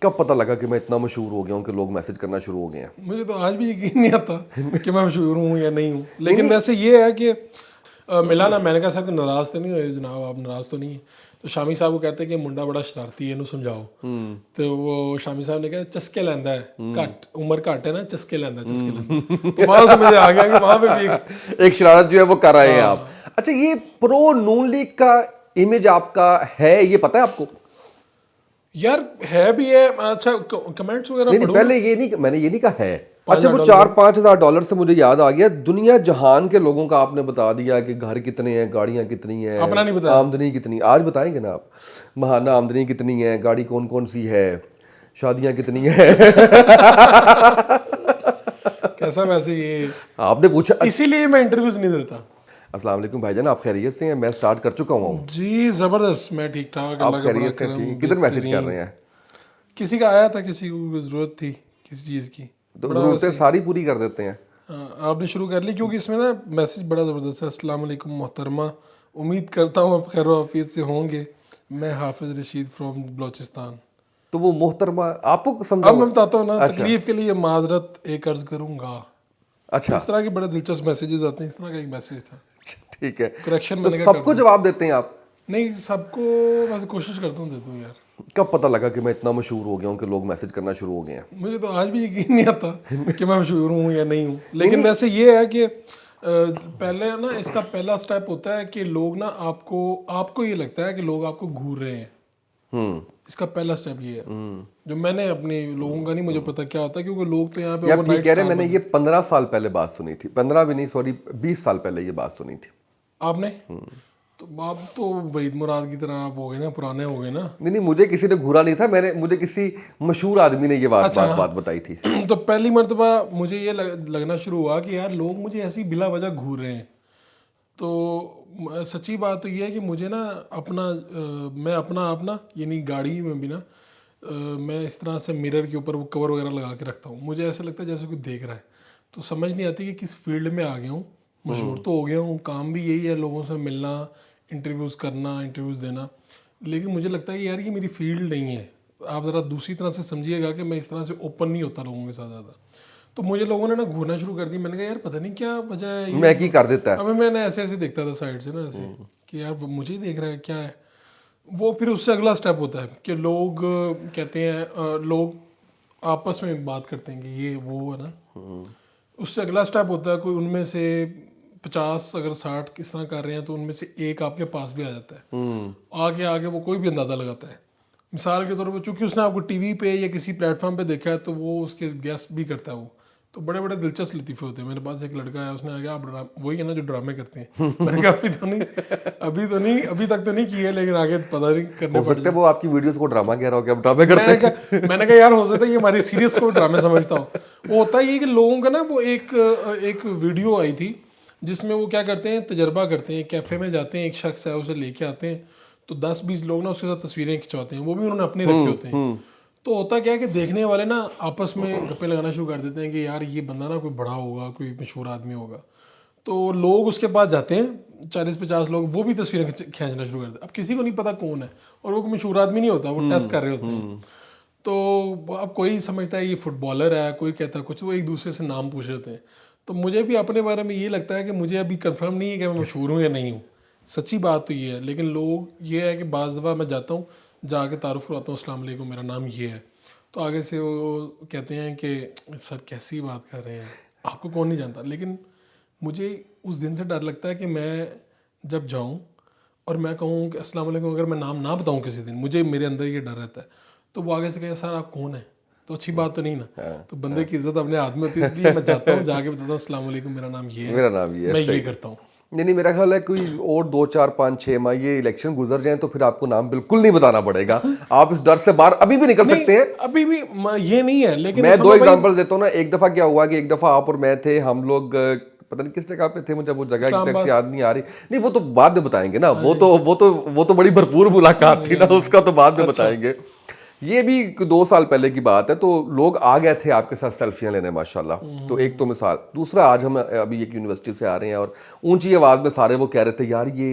कब पता लगा कि मैं इतना मशहूर हो गया हूँ कि लोग मैसेज करना शुरू हो गए हैं? मुझे तो आज भी यकीन नहीं आता कि मैं मशहूर हूँ या नहीं हूँ। लेकिन वैसे ये है कि मिला ना, मैंने कहा सर नाराज तो नहीं हुए जनाब, आप नाराज तो नहीं है? तो शामी साहब को कहते हैं कि मुंडा बड़ा शरारती है, इन्हें समझाओ। तो वो शामी साहब ने कहा चस्के लैंदा है, घट उम्र घट है ना, चस्के लैंदा चस्के लैंदा। तो वहां से मुझे आ गया कि वहां पे भी एक शरारत जो है वो कर रहे हैं आप। हाँ। अच्छा, ये प्रो नून लीग का इमेज आपका है, ये पता है आपको? यार है भी है। अच्छा कमेंट्स वगैरह नहीं नहीं, पढ़ो पहले ये नहीं, मैंने ये नहीं कहा है। अच्छा, वो $5,000 $4-5 से मुझे याद आ गया, दुनिया जहान के लोगों का आपने बता दिया कि घर कितने हैं, गाड़ियां कितनी हैं, अपना नहीं बताया। आमदनी कितनी। आज बताएंगे ना आप, महाना आमदनी कितनी है, गाड़ी कौन कौन सी है, शादियां कितनी है। कैसा वैसे ये आपने पूछा। इसीलिए मैं इंटरव्यूज नहीं देता। अस्सलाम वालेकुम भाईजान, आप खैरियत से हैं? मैं स्टार्ट कर चुका हूँ। जी जबरदस्त, मैं ठीक ठाक, आप अल्लाह का बड़ा खैरियत से करम। ठीक? किधर मैसेज कर रहे हैं? किसी का आया था, किसी को जरूरत थी किसी चीज़ की। तो बड़ा जरूरतें वैसे सारी पूरी कर देते हैं। आपने शुरू कर ली, क्योंकि इसमें ना मैसेज बड़ा ज़बरदस्त है। अस्सलाम वालेकुम मोहतरमा, उम्मीद करता हूँ आप खैर आफियत से होंगे। मैं हाफिज़ रशीद फ्रॉम बलोचिस्तान। तो वो मोहतरमा आपको अब समझाओ। मैं बताता हूँ ना, अच्छा तकलीफ के लिए माजरत एक अर्ज करूँगा। तो अच्छा, इस तरह के बड़े दिलचस्प मैसेजेस आते हैं। इस तरह का एक मैसेज था, ठीक है। करेक्शन तो मैंने क्या कर सबको दिया। जवाब देते हैं आप? नहीं, सबको वैसे कोशिश करता हूँ दे दूँ यार। कब पता लगा कि मैं इतना मशहूर हो गया हूँ कि लोग मैसेज करना शुरू हो गए हैं? मुझे तो आज भी यकीन नहीं आता कि मैं मशहूर हूँ या नहीं हूँ। लेकिन नहीं। वैसे ये है कि पहले ना इसका पहला स्टेप होता है कि लोग ना आपको आपको ये लगता है कि लोग आपको घूर रहे हैं। हम्म इसका पहला स्टेप ये है, जो मैंने अपने लोगों का नहीं मुझे पता क्या होता है, क्योंकि लोग तो यहाँ पे यार ठीक ओवरनाइट कह रहे हैं, स्टार मैंने बन ये 15 साल पहले बात सुनी थी। 15 भी नहीं, सॉरी, 20 साल पहले ये बात सुनी थी। आपने। तो आप तो वहीद मुराद की तरह आप हो गए ना, पुराने हो गए ना। नहीं नहीं, मुझे किसी ने घूरा नहीं था, मुझे किसी मशहूर आदमी ने ये बात अच्छा बात हाँ। बात बताई थी। तो पहली मर्तबा मुझे ये लगना शुरू हुआ कि यार लोग मुझे ऐसी बिला वजह घूर रहे हैं। तो सच्ची बात तो ये है कि मुझे ना मैं अपना आप ना, यानी गाड़ी में भी ना मैं इस तरह से मिरर के ऊपर वो कवर वगैरह लगा के रखता हूँ। मुझे ऐसा लगता है जैसे कोई देख रहा है। तो समझ नहीं आती कि किस फील्ड में आ गया हूँ। मशहूर तो हो गया हूँ, काम भी यही है, लोगों से मिलना, इंटरव्यूज़ करना, इंटरव्यूज़ देना। लेकिन मुझे लगता है कि यार ये मेरी फील्ड नहीं है। आप ज़रा दूसरी तरह से समझिएगा कि मैं इस तरह से ओपन नहीं होता लोगों के साथ ज़्यादा। तो मुझे लोगों ने ना घूरना शुरू कर दी। मैंने कहा यार पता नहीं क्या वजह है ये। मैं की कर देता है। अभी मैंने ऐसे ऐसे देखता था साइड से ना, ऐसे कि यार वो मुझे ही देख रहा है क्या है वो। फिर उससे अगला स्टेप होता है कि लोग कहते हैं लोग आपस में बात करते हैं कि ये वो है ना। उससे अगला स्टेप होता है, कोई उनमें से 50 अगर 60 किस तरह कर रहे हैं तो उनमें से एक आपके पास भी आ जाता है। आगे आगे वो कोई भी अंदाज़ा लगाता है। मिसाल के तौर पर चूंकि उसने आपको टीवी पे या किसी प्लेटफॉर्म पे देखा है तो वो उसके गेस भी करता है वो। तो बड़े बड़े दिलचस्प लतीफ़े होते हैं। मेरे पास एक लड़का है, उसने आगे आप वही है ना जो ड्रामे करते हैं। मैंने कहा अभी तक तो नहीं किए, लेकिन आगे पता नहीं करने हो पड़ सकता है जाए। वो आपकी वीडियोस को ड्रामा कह रहा हो कि आप ड्रामे करते हैं। मैंने कहा यार हो सकता है ये हमारे सीरियस को ड्रामे समझता हो। वो होता ही है कि लोगों का ना वो एक वीडियो आई थी जिसमें वो क्या करते हैं, तजर्बा करते हैं। कैफ़े में जाते हैं, एक शख्स है, उसे लेके आते हैं, तो 10-20 लोग ना उसके साथ तस्वीरें खिंचवाते हैं। वो भी उन्होंने अपने रखे होते हैं। तो होता क्या है कि देखने वाले ना आपस में गप्पे लगाना शुरू कर देते हैं कि यार ये बंदा ना कोई बड़ा होगा, कोई मशहूर आदमी होगा। तो लोग उसके पास जाते हैं, 40-50 लोग, वो भी तस्वीरें खींचना शुरू कर देते हैं। अब किसी को नहीं पता कौन है, और वो कोई मशहूर आदमी नहीं होता, वो टेस्ट कर रहे होते हैं। तो अब कोई समझता है ये फुटबॉलर है, कोई कहता है कुछ, वो एक दूसरे से नाम पूछ रहे होते हैं। तो मुझे भी अपने बारे में ये लगता है कि मुझे अभी कंफर्म नहीं है कि मैं मशहूर हूँ या नहीं हूँ। सच्ची बात तो ये है। लेकिन लोग ये है कि बाज़ दफ़ा मैं जाता हूँ, जाके तारुफ करवाता हूँ, अस्सलाम वालेकुम मेरा नाम ये है। तो आगे से वो कहते हैं कि सर कैसी बात कर रहे हैं, आपको कौन नहीं जानता। लेकिन मुझे उस दिन से डर लगता है कि मैं जब जाऊँ और मैं कहूँ कि अस्सलाम वालेकुम, अगर मैं नाम ना बताऊँ किसी दिन, मुझे मेरे अंदर ये डर रहता है। तो वो आगे से कहें सर आप कौन हैं, तो अच्छी बात तो नहीं ना। तो बंदे की इज्जत अपने हाथ में होती है, इसलिए मैं जाता हूँ, जाके बताता हूँ अस्सलाम वालेकुम मेरा नाम ये है, मेरा नाम ये है, मैं सही। ये करता हूँ। नहीं नहीं, मेरा ख्याल है कोई और 2-4-5-6 माह ये इलेक्शन गुजर जाए तो फिर आपको नाम बिल्कुल नहीं बताना पड़ेगा। आप इस डर से बाहर अभी भी निकल नहीं सकते हैं। अभी भी ये नहीं है, लेकिन मैं 2 उसामा भाई एग्जांपल देता हूँ ना। एक दफा क्या हुआ कि एक दफा आप और मैं थे, हम लोग पता नहीं किस जगह पे थे, मुझे वो जगह एग्जैक्ट इस्लामाबाद। याद नहीं आ रही। नहीं, वो तो बाद में बताएंगे ना। वो तो बड़ी भरपूर मुलाकात थी ना, उसका तो बाद में बताएंगे। ये भी 2 साल पहले की बात है, तो लोग आ गए थे आपके साथ सेल्फियां लेने माशाल्लाह। तो एक तो मिसाल, दूसरा आज हम अभी एक यूनिवर्सिटी से आ रहे हैं और ऊंची आवाज में सारे वो कह रहे थे यार ये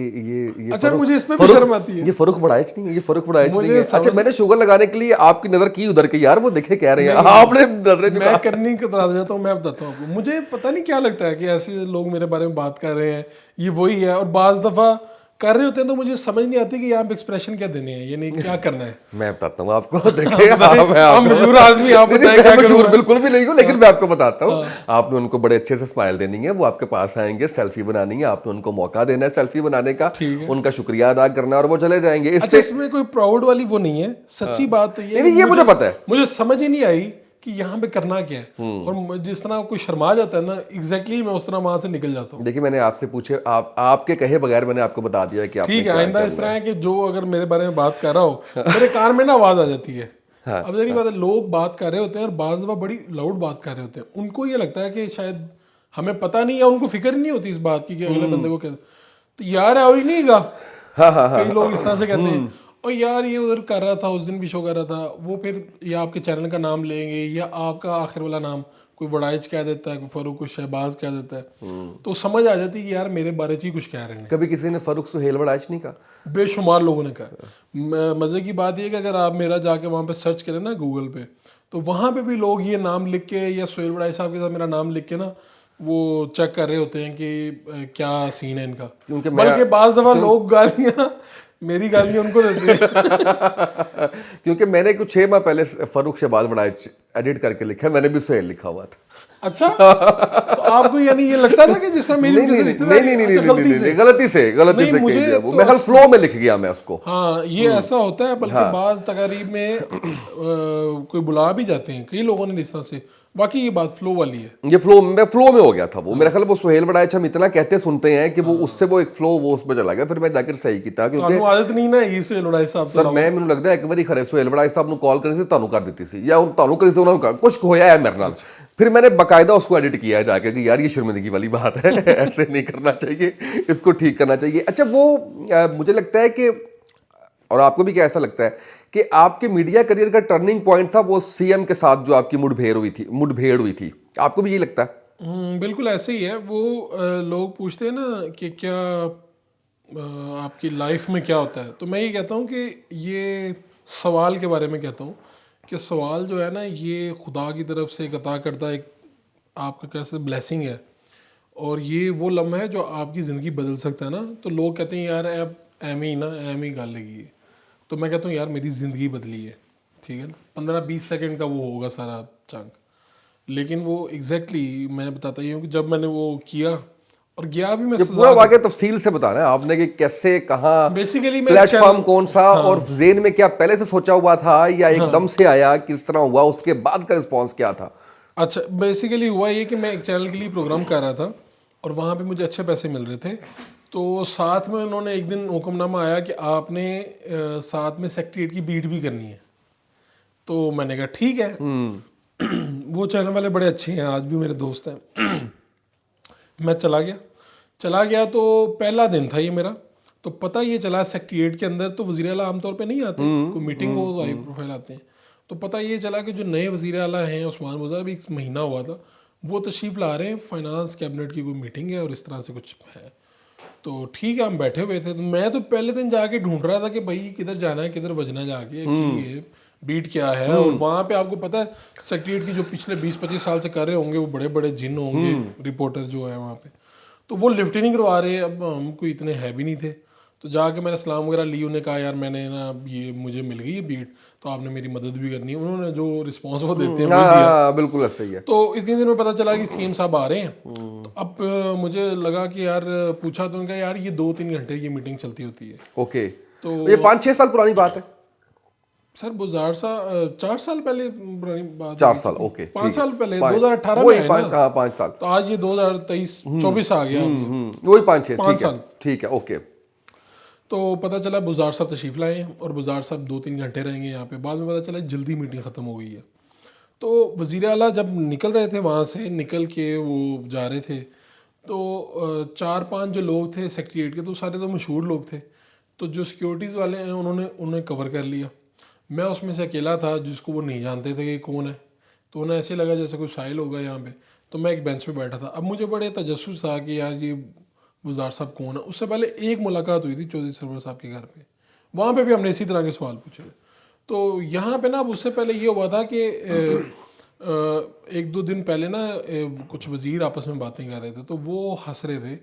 अच्छा, फर्रुख- मुझे इसमें भी फर्रुख- शर्म आती है। ये फर्रुख बड़ाइच नहीं है, ये फर्रुख बड़ाइच नहीं मुझे है। अच्छा, मैंने शुगर लगाने के लिए आपकी नजर की उधर के, यार वो देखे कह रहे हैं, आपने नजरें नहीं मैं करनी को बता जाता हूँ, मैं बताता हूँ आपको। मुझे पता नहीं क्या लगता है कि ऐसे लोग मेरे बारे में बात कर रहे हैं, ये वही है। और बाज दफा कर रहे होते हैं तो मुझे समझ नहीं आती कि यहाँ पे एक्सप्रेशन क्या देने हैं, यानी क्या करना है। मैं बताता हूँ आपको। देखिए, आप मशहूर आदमी, आप बताएं क्या मशहूर करूँ। बिल्कुल भी नहीं हूँ, लेकिन मैं आपको बताता हूँ। आपने उनको बड़े अच्छे से स्माइल देनी है, वो आपके पास आएंगे, सेल्फी बनानी है, आपने उनको मौका देना है सेल्फी बनाने का, उनका शुक्रिया अदा करना है और वो चले जाएंगे। अच्छा, इसमें कोई प्राउड वाली वो नहीं है, सच्ची बात तो ये है नहीं, कि ये मुझे पता है। मुझे समझ ही नहीं आई कि यहाँ पे करना क्या है। और जिस तरह कोई शर्मा जाता है ना, एग्जैक्टली मैं उस तरह वहां से निकल जाता हूँ। देखिए, मैंने आपसे पूछे, आपके कहे बगैर मैंने आपको बता दिया कि आपने ठीक है, क्या आइंदा करना इस तरह है कि जो अगर मेरे बारे में बात कर रहा हो, मेरे कान में ना आवाज आ जाती है। हाँ, अब जरी बात है, लोग बात कर रहे होते हैं और बाज दफा बड़ी लाउड बात कर रहे होते हैं, उनको ये लगता है कि शायद हमें पता नहीं, या उनको फिक्र ही नहीं होती इस बात की कि अगले बंदे को क्या। तो यार है ही नहीं गा। हाँ, कई लोग इस तरह से कहते हैं, और यार ये उधर कर रहा था, उस दिन भी शो कर रहा था, वो फिर या आपके चैनल का नाम लेंगे या आपका आखिर वाला नाम, कोई वड़ाइच कह देता है, कोई फरूक, कोई शहबाज कह देता है, तो समझ आ जाती है कि यार मेरे बारे में ही कुछ कह रहे हैं। कभी किसी ने फर्रुख सुहेल बड़ाइच नहीं कहा? बेशुमार लोगों ने कहा। मजे की बात यह कि अगर आप मेरा जाके वहां पे सर्च करें ना गूगल पे, तो वहां पे भी लोग ये नाम लिख के या सोहेल वड़ाई साहब के साथ मेरा नाम लिख के ना वो चेक कर रहे होते हैं कि क्या सीन है इनका। क्योंकि बल्कि बाज दफा लोग गालियां, मेरी गालियां उनको देते हैं। क्योंकि मैंने कुछ 6 माह पहले फर्रुख शहबाज बड़ाइच एडिट करके लिखा है, मैंने भी सुहेल लिखा हुआ था। अच्छा, तो आपको यानी ये लगता था कि जिस तरह मेरी नहीं, रिश्तेदारी, अच्छा, गलती से गलती से नहीं, कह मुझे दिया वो, तो मैं कल फ्लो में लिख गया मैं उसको। हाँ, ये ऐसा होता है। बल्कि बाज तकारीब में कोई बुला भी जाते हैं कई लोगों ने इस तरह से। बाकी ये बात फ्लो वाली है। ये फ्लो में हो गया था वो। मेरा ख्याल वो सुहेल बड़ाइच हम इतना कहते सुनते हैं कि वो उससे वो एक फ्लो वो उसमें चला गया, फिर मैं जाकर सही किया। क्योंकि ਤੁਹਾਨੂੰ ਆਦਤ ਨਹੀਂ ਨਾ ਹੈਗੀ ਸੁਹੇਲ ਵੜਾਈ ਸਾਹਿਬ ਤੋਂ ਸਰ ਮੈਂ ਮੈਨੂੰ ਲੱਗਦਾ ਇੱਕ ਵਾਰੀ ਖਰੇ ਸੁਹੇਲ ਬੜਾਈ ਸਾਹਿਬ ਨੂੰ ਕਾਲ ਕਰੀ ਸੀ, ਤੁਹਾਨੂੰ ਕਰ ਦਿੱਤੀ ਸੀ ਜਾਂ ਤੁਹਾਨੂੰ ਕਰੀ ਸੀ ਉਹਨਾਂ ਨੂੰ, ਕੁਝ ਹੋਇਆ है मेरे नाल। फिर मैंने बाकायदा उसको एडिट किया है जाके कि यार ये शर्मिंदगी वाली बात है, ऐसे नहीं करना चाहिए, इसको ठीक करना चाहिए। अच्छा, वो मुझे लगता है कि, और आपको भी क्या ऐसा लगता है कि आपके मीडिया करियर का टर्निंग पॉइंट था वो सीएम के साथ जो आपकी मुठभेड़ हुई थी, आपको भी यही लगता है? बिल्कुल ऐसे ही है। वो लोग पूछते हैं ना कि क्या आपकी लाइफ में क्या होता है, तो मैं ये कहता हूँ कि ये सवाल के बारे में कहता हूँ कि सवाल जो है ना, ये खुदा की तरफ से एक अता करता एक आपका कैसे ब्लेसिंग है, और ये वो लम्हा है जो आपकी ज़िंदगी बदल सकता है ना। तो लोग कहते हैं यार अब एम ही गल लगी है, तो मैं कहता हूँ यार मेरी ज़िंदगी बदली है, ठीक है ना। 15-20 सेकंड का वो होगा सारा चंक, लेकिन वो एग्जैक्टली मैं बताता ही हूँ कि जब मैंने वो किया और गया भी, मैं पूरा वाकया तफसील से बताना है आपने कि कैसे, कहाँ, बेसिकली प्लेटफॉर्म कौन सा, और जेन में क्या पहले से सोचा हुआ था या एकदम से आया, किस तरह हुआ, उसके बाद का रिस्पॉन्स क्या था? अच्छा, बेसिकली हुआ ये कि मैं एक चैनल के लिए प्रोग्राम कर रहा था और वहाँ पे मुझे अच्छे पैसे मिल रहे थे। तो साथ में उन्होंने एक दिन हुक्मनामा आया कि आपने साथ में सेक्रेटरीट की बीट भी करनी है। तो मैंने कहा ठीक है। वो चैनल वाले बड़े अच्छे हैं, आज भी मेरे दोस्त हैं। मैं चला गया तो पहला दिन था ये मेरा। तो पता ये चला सेक्रेटरीट के अंदर तो वज़ीर आला आमतौर पे नहीं आते, कोई मीटिंग हो तो हाई प्रोफाइल आते हैं। तो पता ये चला कि जो नए वज़ीर आला हैं उस्मान मुज़ा, अभी 1 महीना हुआ था, वो तशरीफ़ ला रहे हैं, फाइनेंस कैबिनेट की कोई मीटिंग है और इस तरह से कुछ है। तो ठीक है, हम बैठे हुए थे। तो मैं तो पहले दिन जाके ढूंढ रहा था कि भाई किधर जाना है, किधर बजना जाके, कि ये बीट क्या है। और वहाँ पे आपको पता है सेक्रेटरीट की जो पिछले 20-25 साल से कर रहे होंगे वो बड़े बड़े जिन होंगे रिपोर्टर जो है वहाँ पे, तो वो लिफ्ट ही नहीं करवा रहे। अब हम कोई इतने हैवी नहीं थे, तो जाके मैंने सलाम वगैरह ली। उन्हें कहा यार मैंने ना ये मुझे मिल गई है बीट, तो आपने मेरी मदद भी करनी है। उन्होंने जो रिस्पॉन्स वो देते हैं वही दिया। बिल्कुल सही है। तो इतनी देर में पता चला कि सीएम साहब आ रहे हैं। तो अब मुझे लगा कि यार पूछा तो उनका, यार ये 2-3 घंटे की मीटिंग चलती होती है। ओके, तो ये 5-6 साल पुरानी बात है सर, बुजार सा 4 साल पहले पुरानी बात। 4 साल, ओके, 5 साल पहले 2018 में है ना। हाँ, 5 साल। तो आज ये 2023-24 आ गया। वही 5-6, 5 साल, ठीक है, ओके। तो पता चला बुजार साहब तशरीफ़ लाए हैं और बुजार साहब 2-3 घंटे रहेंगे यहाँ पे। बाद में पता चला जल्दी मीटिंग ख़त्म हो गई है। तो वज़ीर आला जब निकल रहे थे वहाँ से, निकल के वो जा रहे थे, तो 4-5 जो लोग थे सेक्रेटरीट के, तो सारे तो मशहूर लोग थे। तो जो सिक्योरिटीज़ वाले हैं उन्हें कवर कर लिया। मैं उसमें से अकेला था जिसको वो नहीं जानते थे कि कौन है। तो उन्हें ऐसे लगा जैसे कोई साहिल होगा यहाँ पे। तो मैं एक बेंच पे बैठा था। अब मुझे बड़े तजस्सुस था कि यार ये गुलजार साहब कौन है। उससे पहले एक मुलाकात हुई थी चौधरी सरवर साहब के घर पे, वहाँ पे भी हमने इसी तरह के सवाल पूछे। तो यहाँ पे ना अब उससे पहले ये हुआ था कि एक दो दिन पहले ना कुछ वज़ीर आपस में बातें कर रहे थे, तो वो हंस रहे थे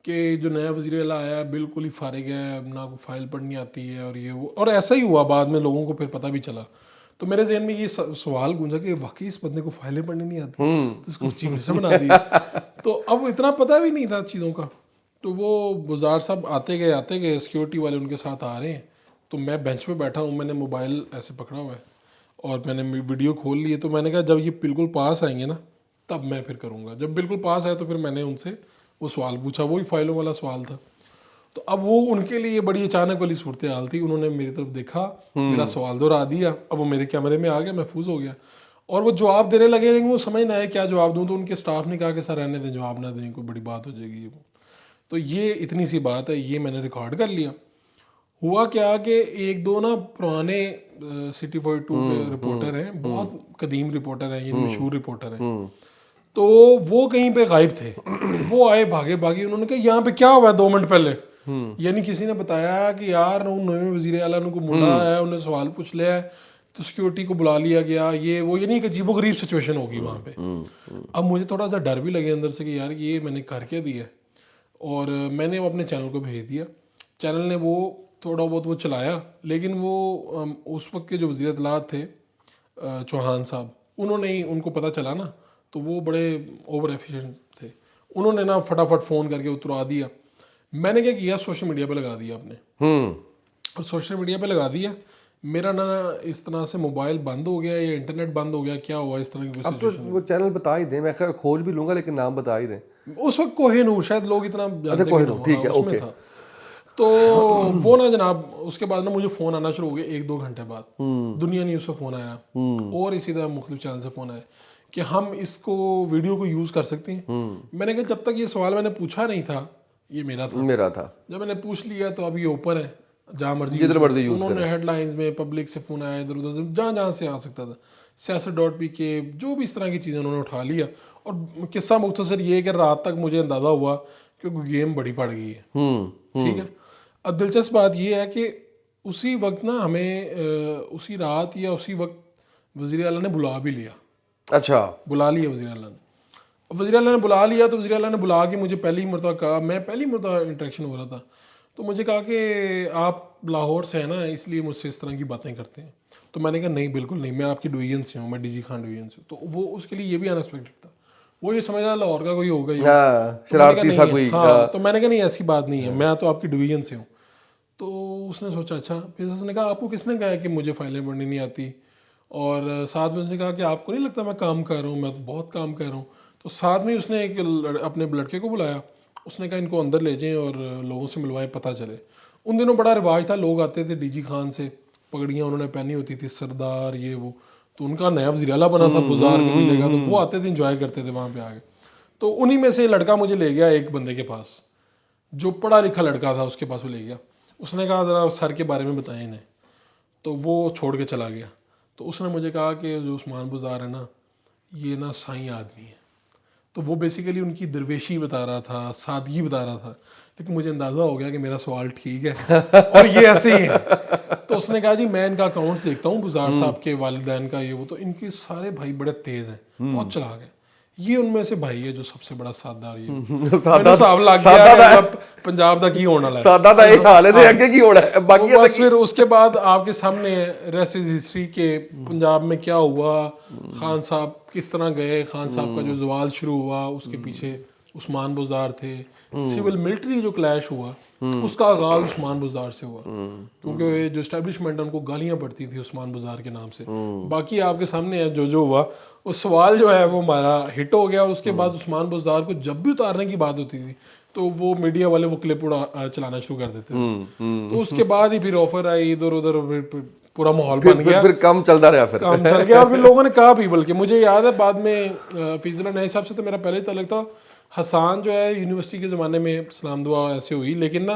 कि जो नया वज़ीर आला आया बिल्कुल ही फारिग है, ना कोई फाइल पढ़नी आती है और ये वो। और ऐसा ही हुआ, बाद में लोगों को फिर पता भी चला। तो मेरे जहन में ये सवाल गूंजा कि वाकई इस बंदे को फाइलें पढ़नी नहीं आती, तो इसको चीफ मिनिस्टर बना दिया। तो अब इतना पता भी नहीं था चीज़ों का। तो वो गुलजार साहब आते गए, सिक्योरिटी वाले उनके साथ आ रहे हैं। तो मैं बेंच पे बैठा हूँ, मैंने मोबाइल ऐसे पकड़ा हुआ है और मैंने वीडियो खोल ली है। तो मैंने कहा जब ये बिल्कुल पास आएंगे ना तब मैं फिर करूँगा। जब बिल्कुल पास आए तो फिर मैंने उनसे वो सवाल पूछा, वही फाइलों वाला सवाल था। तो अब वो उनके लिए बड़ी अचानक वाली सूरत हाल थी। उन्होंने मेरी तरफ देखा, मेरा सवाल दोहरा दिया। अब वो मेरे कैमरे में आ गया, महफूज हो गया और वो जवाब देने लगे, लेकिन वो समझ ना आए क्या जवाब दूँ। तो उनके स्टाफ ने कहा कि सर रहने दें, जवाब ना दें, कोई बड़ी बात हो जाएगी ये वो। तो ये इतनी सी बात है, ये मैंने रिकॉर्ड कर लिया। हुआ क्या कि एक दो ना पुराने सिटी 42 के रिपोर्टर हैं, बहुत कदीम रिपोर्टर हैं, ये मशहूर रिपोर्टर हैं। तो वो कहीं पे गायब थे। वो आए भागे भागे, उन्होंने कहा यहाँ पे क्या हुआ है 2 मिनट पहले। यानी किसी ने बताया कि यार नवे वजीर आला को मुंडा है, उन्हें सवाल पूछ लिया है, तो सिक्योरिटी को बुला लिया गया, ये वो। यानी एक अजीबो गरीब सिचुएशन होगी वहाँ पे। अब मुझे थोड़ा सा डर भी लगे अंदर से कि यार ये मैंने कर क्या दिया। और मैंने वो अपने चैनल को भेज दिया। चैनल ने वो थोड़ा बहुत वो चलाया, लेकिन वो उस वक्त के जो वज़ीर इत्तलात थे चौहान साहब, उन्होंने ही, उनको पता चला ना, तो वो बड़े ओवर एफिशिएंट थे। उन्होंने ना फटाफट फ़ोन करके उतरवा दिया। मैंने क्या किया, सोशल मीडिया पे लगा दिया अपने। और सोशल मीडिया पे लगा दिया। मेरा ना इस तरह से मोबाइल बंद हो गया या इंटरनेट बंद हो गया, क्या हुआ इस तरह की अब तो वो चैनल बता ही दें, मैं खैर खोज भी लूंगा, लेकिन नाम बता ही दें। उस वक्त कोहिनूर, शायद लोग इतना जानते भी कोहिनूर, ना हो, ठीक है, उसमें ओके। था। तो वो ना जनाब, उसके बाद ना मुझे फ़ोन आना शुरू हो गया 1-2 घंटे बाद। दुनिया न्यूज़ से फ़ोन आया और इसी तरह मुख्तलिफ चैनल से फ़ोन आया कि हम इसको वीडियो को यूज़ कर सकते हैं। मैंने कहा जब तक ये सवाल मैंने पूछा नहीं था, ये मेरा था। जब मैंने पूछ लिया तो अब ये ओपन है, जहाँ मर्जी जिधर मर्जी यूज़ उन्होंने हेडलाइंस में पब्लिक से फ़ोन आया, इधर उधर से जहाँ से आ सकता था, siyaset.pk, जो भी इस तरह की चीज़ें उन्होंने उठा लिया। और किस्सा मुख्तसर ये है कि रात तक मुझे अंदाज़ा हुआ कि गेम बड़ी पड़ गई है। ठीक है। अब दिलचस्प बात यह है कि उसी वक्त ना हमें उसी रात या उसी वक्त वज़ीर आला ने बुला भी लिया। अच्छा, बुला लिया वज़ीर आला ने। वज़ीर आला ने बुला लिया तो वज़ीर आला ने बुला के मुझे पहली मरतबा कहा, मैं पहली मरतबा इंटरेक्शन हो रहा था, तो मुझे कहा कि आप लाहौर से हैं ना, इसलिए मुझसे इस तरह की बातें करते हैं। तो मैंने कहा नहीं, बिल्कुल नहीं, मैं आपकी डिवीजन से हूँ, मैं डीजी खान डिवीजन से। तो वो उसके लिए ये भी अनएक्सपेक्टेड था। वो ये समझ रहा लाहौर का कोई होगा, शरारती सा कोई। हाँ, तो मैंने कहा नहीं, ऐसी बात नहीं है, मैं तो आपकी डिवीजन से हूँ। तो उसने सोचा अच्छा। फिर उसने कहा आपको किसने कहा है कि मुझे फाइलें पढ़नी नहीं आती। और साथ में उसने कहा कि आपको नहीं लगता मैं काम कर रहा हूँ, मैं तो बहुत काम कर रहा हूँ। तो साथ में उसने एक अपने लड़के को बुलाया, उसने कहा इनको अंदर ले जाएं और लोगों से मिलवाएं, पता चले। उन दिनों बड़ा रिवाज था, लोग आते थे डीजी खान से, पगड़ियाँ उन्होंने पहनी होती थी, सरदार ये वो। तो उनका नया वज़ीर आला बना था बुज़ार कबीले का, तो वो आते थे, इंजॉय करते थे वहाँ पे आके। तो उन्हीं में से लड़का मुझे ले गया एक बंदे के पास, जो पढ़ा लिखा लड़का था, उसके पास वो ले गया। उसने कहा ज़रा सर के बारे में बताएं इन्हें। तो वो छोड़ के चला गया। तो उसने मुझे कहा कि जो उस्मान बुज़ार है ना, ये ना साईं आदमी है। तो वो बेसिकली उनकी दरवेशी बता रहा था, सादगी बता रहा था। लेकिन मुझे अंदाज़ा हो गया कि मेरा सवाल ठीक है और ये ऐसे ही है। तो उसने कहा जी मैं इनका अकाउंट देखता हूँ बुज़ार साहब के वालिदैन का, ये वो। तो इनके सारे भाई बड़े तेज़ हैं, बहुत चालाक हैं। ये उनमें से भाई है जो सबसे बड़ा सादार ये मैंने हिसाब लग गया पंजाब का की होने वाला है। सादा दा ये हाल है ते अगे की होना है बाकी बस फिर उसके बाद आपके सामने रेस्ट इज हिस्ट्री के पंजाब में क्या हुआ, खान साहब किस तरह गए, खान साहब का जो जवाल शुरू हुआ, उसके पीछे उस्मान बुज़ार थे, सिविल मिलिट्री जो क्लैश हुआ उसका आगाज उस्मान बुज़ार से हुआ, क्योंकि जो एस्टेब्लिशमेंट है उनको गालियां पड़ती थी उस्मान बुज़ार के नाम से। बाकी आपके सामने है जो हुआ। उस सवाल जो है वो हमारा हिट हो गया। उसके बाद उस्मान बुज़ार को जब भी उतारने की बात होती थी तो वो मीडिया वाले वो क्लिप चलाना शुरू कर देते थे। तो उसके बाद ही फिर ऑफर आई इधर उधर, पूरा माहौल बन गया, फिर काम चलता रहा, फिर काम चल गया। और फिर लोगों ने कहा भी, बल्कि मुझे याद है बाद में फीजुल्लाह नई साहब से तो मेरा पहले ही ताल्लुक था। हसान जो है यूनिवर्सिटी के ज़माने में सलाम दुआ ऐसे हुई, लेकिन ना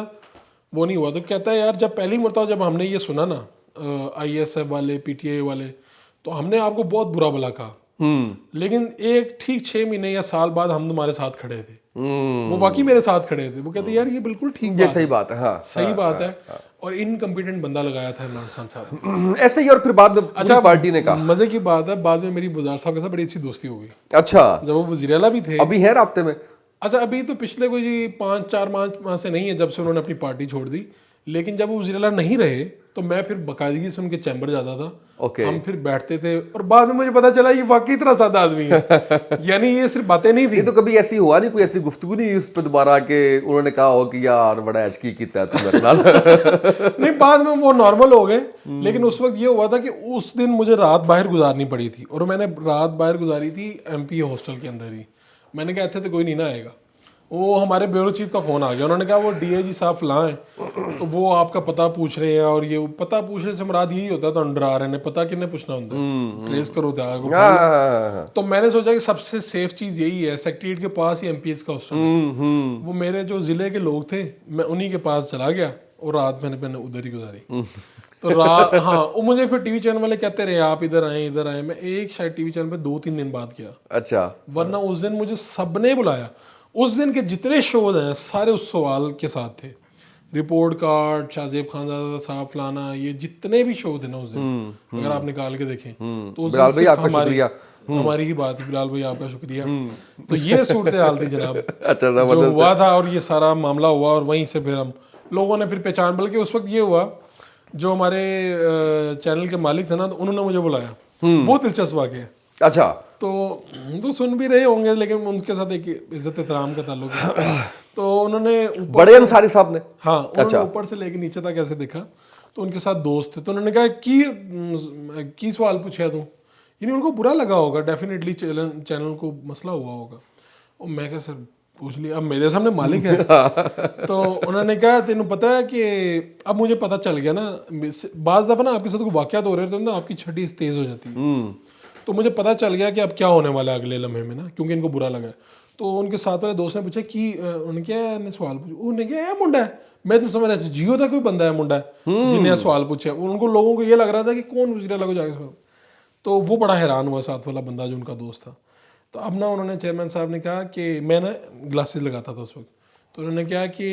वो नहीं हुआ। तो कहता है यार जब पहली मरतबा जब हमने ये सुना ना ISF वाले, PTI वाले, तो हमने आपको बहुत बुरा भला कहा, लेकिन एक ठीक 6 महीने या साल बाद हम तुम्हारे साथ खड़े थे। वो वाकई मेरे साथ खड़े थे, वो कहते यार ये बिल्कुल ठीक ये बात सही है, बात है। हाँ, सही बात है। और इनकम्पिटेंट बंदा लगाया था इमरान खान साहब। ऐसे ही। और फिर बाद में पूरी पार्टी ने कहा, मजे की बात है, बाद में मेरी बुज़ार साहब के साथ बड़ी अच्छी दोस्ती हो गई, अच्छा जब वो वज़ीर आला भी थे। अभी है राब्ते में? अच्छा, अभी तो पिछले कोई 5-4 माह से नहीं है, जब से उन्होंने अपनी पार्टी छोड़ दी। लेकिन जब वो वज़ीर आला नहीं रहे तो मैं फिर बाकायदगी से उनके चैम्बर जाता था। ओके। हम फिर बैठते थे और बाद में मुझे पता चला ये वाकई इतना सादा आदमी है। यानी ये सिर्फ बातें नहीं थी। ये तो कभी ऐसी हुआ नहीं, कोई ऐसी गुफ्तगू नहीं उस पर दोबारा के उन्होंने कहा हो कि यार बड़ा एचकी कीता तू मेरे नाल? नहीं, बाद में वो नॉर्मल हो गए। लेकिन उस वक्त ये हुआ था कि उस दिन मुझे रात बाहर गुजारनी पड़ी थी, और मैंने रात बाहर गुजारी थी MP हॉस्टल के अंदर ही। मैंने कहा इतने तो कोई नहीं ना आएगा। वो हमारे ब्यूरो चीफ का फ़ोन आ गया, उन्होंने कहा वो DIG साहब फलां हैं, तो वो आपका पता पूछ रहे हैं। और ये पता पूछने से मुराद यही होता है, तो डरा रहे हैं, पता किन्ने पूछना होता है, ट्रेस करो तो आगे। हाँ, तो मैंने सोचा कि सबसे सेफ चीज़ यही है, सेक्रेटरीट के पास ही MPS का हॉस्टल है। वो मेरे जो ज़िले के लोग थे, मैं उन्हीं के पास चला गया और रात मैंने उधर ही गुजारी। तो रात, हाँ, वो मुझे फिर TV चैनल वाले कहते रहे आप इधर आए इधर आए। मैं एक शायद TV चैनल पे 2-3 दिन बाद गया, अच्छा। वरना उस दिन मुझे सबने बुलाया। उस दिन के जितने शोज हैं सारे उस सवाल के साथ थे, रिपोर्ट कार्ड, शाहजेब खानजादा साहब फलाना, ये जितने भी शो थे ना उस दिन, अगर आप निकाल के देखें तो उस बिलाल दिन भाई सिर्फ आपका शुक्रिया। हमारी ही बात है। बिलाल भाई आपका शुक्रिया। तो ये सूरत हाल थी जनाब, अच्छा, जो हुआ था, और ये सारा मामला हुआ। और वहीं से फिर हम लोगों ने फिर पहचान, बल्कि उस वक्त ये हुआ, जो हमारे चैनल के मालिक थे ना, तो उन्होंने मुझे बुलाया। वो दिलचस्प वाक़या है। अच्छा, तो सुन भी रहे होंगे, लेकिन उनके साथ एक इज्जत एहतराम का ताल्लुक है। तो उन्होंने बड़े अंसारी साहब ने, हाँ, उन्होंने ऊपर से लेके नीचे तक ऐसे देखा, तो उनके साथ दोस्त थे। तो उन्होंने कहा की सवाल पूछा तू, यानी उनको बुरा लगा होगा, डेफिनेटली चैनल को मसला हुआ होगा। और मैं क्या सर पूछ लिया, अब मेरे सामने मालिक है। तो उन्होंने कहा तेनू पता है कि अब मुझे पता चल गया ना, बाज़ दफ़ा ना आपके साथ कोई वाक़यात हो रहे थे ना, आपकी छठी तेज़ हो जाती है। तो मुझे पता चल गया कि अब क्या होने वाला है अगले लम्हे में ना, क्योंकि इनको बुरा लगा। तो उनके साथ वाले दोस्त ने पूछा कि उन्होंने क्या सवाल पूछा, उन्होंने क्या है मुंडा है, मैं तो समझ रहा जियो था कोई बंदा है मुंडा है जिन्हें सवाल पूछे। उनको लोगों को ये लग रहा था कि कौन वज़ीर आला को जाके सवाल, तो वो बड़ा हैरान हुआ साथ वाला बंदा जो उनका दोस्त था। तो अब ना उन्होंने, चेयरमैन साहब ने कहा कि मैं ना ग्लासेस लगाता था उस वक्त, तो उन्होंने कहा कि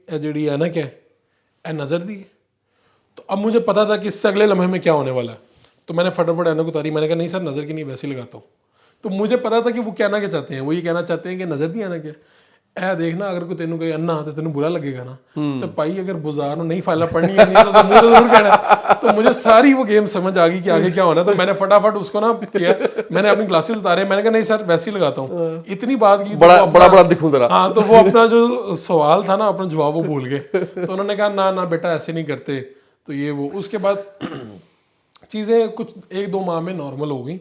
ए जड़ी है ना क्या है नज़र दी। तो अब मुझे पता था कि इससे अगले लम्हे में क्या होने वाला है, तो मैंने फटाफट ऐनक उतारी। मैंने कहा नहीं सर, नज़र की नहीं, वैसे ही लगाता हूँ। तो मुझे पता था कि वो कहना क्या चाहते हैं, वो ये कहना चाहते हैं कि नज़र दी ऐनक है, ऐ देखना अगर कोई तेनों कोई अन्ना तो तेनों बुरा लगेगा ना, तो भाई अगर बुजार नहीं फाइल पढ़नी है नहीं तो मुझे जरूर कहना। तो मुझे सारी वो गेम समझ आ गई कि आगे क्या होना है। तो मैंने फटाफट उसको ना किया, मैंने अपनी ग्लासेस उतारे, मैंने कहा नहीं सर वैसे ही लगाता हूँ। इतनी बात की, बड़ा बड़ा बड़ा दिखूं जरा। हाँ, तो वो अपना जो सवाल था ना, अपना जवाब वो भूल गए। तो उन्होंने कहा ना ना बेटा ऐसे नहीं करते। तो ये वो उसके बाद चीज़ें कुछ 1-2 माह में नॉर्मल हो गई।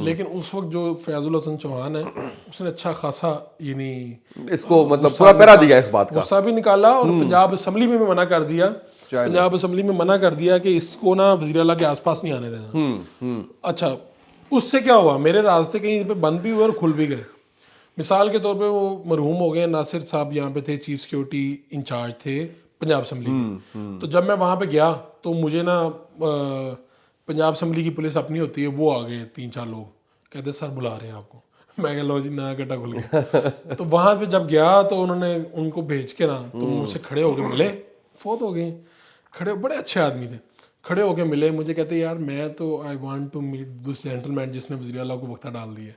लेकिन उस वक्त जो फैजुल हसन चौहान है, उसने अच्छा खासा यानी इसको मतलब पूरा पैरा दिया इस बात का, गुस्सा भी निकाला। और पंजाब असम्बली में भी मना कर दिया, पंजाब असम्बली में मना कर दिया कि इसको ना वज़ीर आला के आसपास नहीं आने देना। अच्छा, उससे क्या हुआ, मेरे रास्ते कहीं पे बंद भी हुए और खुल भी गए। मिसाल के तौर पे वो मरहूम हो गए, नासिर साहब यहाँ पे थे, चीफ सिक्योरिटी इंचार्ज थे पंजाब असम्बली के। तो जब मैं वहाँ पे गया तो मुझे ना पंजाब असम्बली की पुलिस अपनी होती है, वो आ गए 3-4 लोग, कहते सर बुला रहे हैं आपको। मैं कह लो जी नया गड्ढा खुल गया। तो वहाँ पे जब गया तो उन्होंने उनको भेज के ना, तो मुझसे खड़े होके मिले, फोत हो गए, खड़े, बड़े अच्छे आदमी थे, खड़े होके मिले मुझे, कहते यार मैं तो I want to meet this gentleman जिसने वज़ीर आला को वक्ता डाल दिया।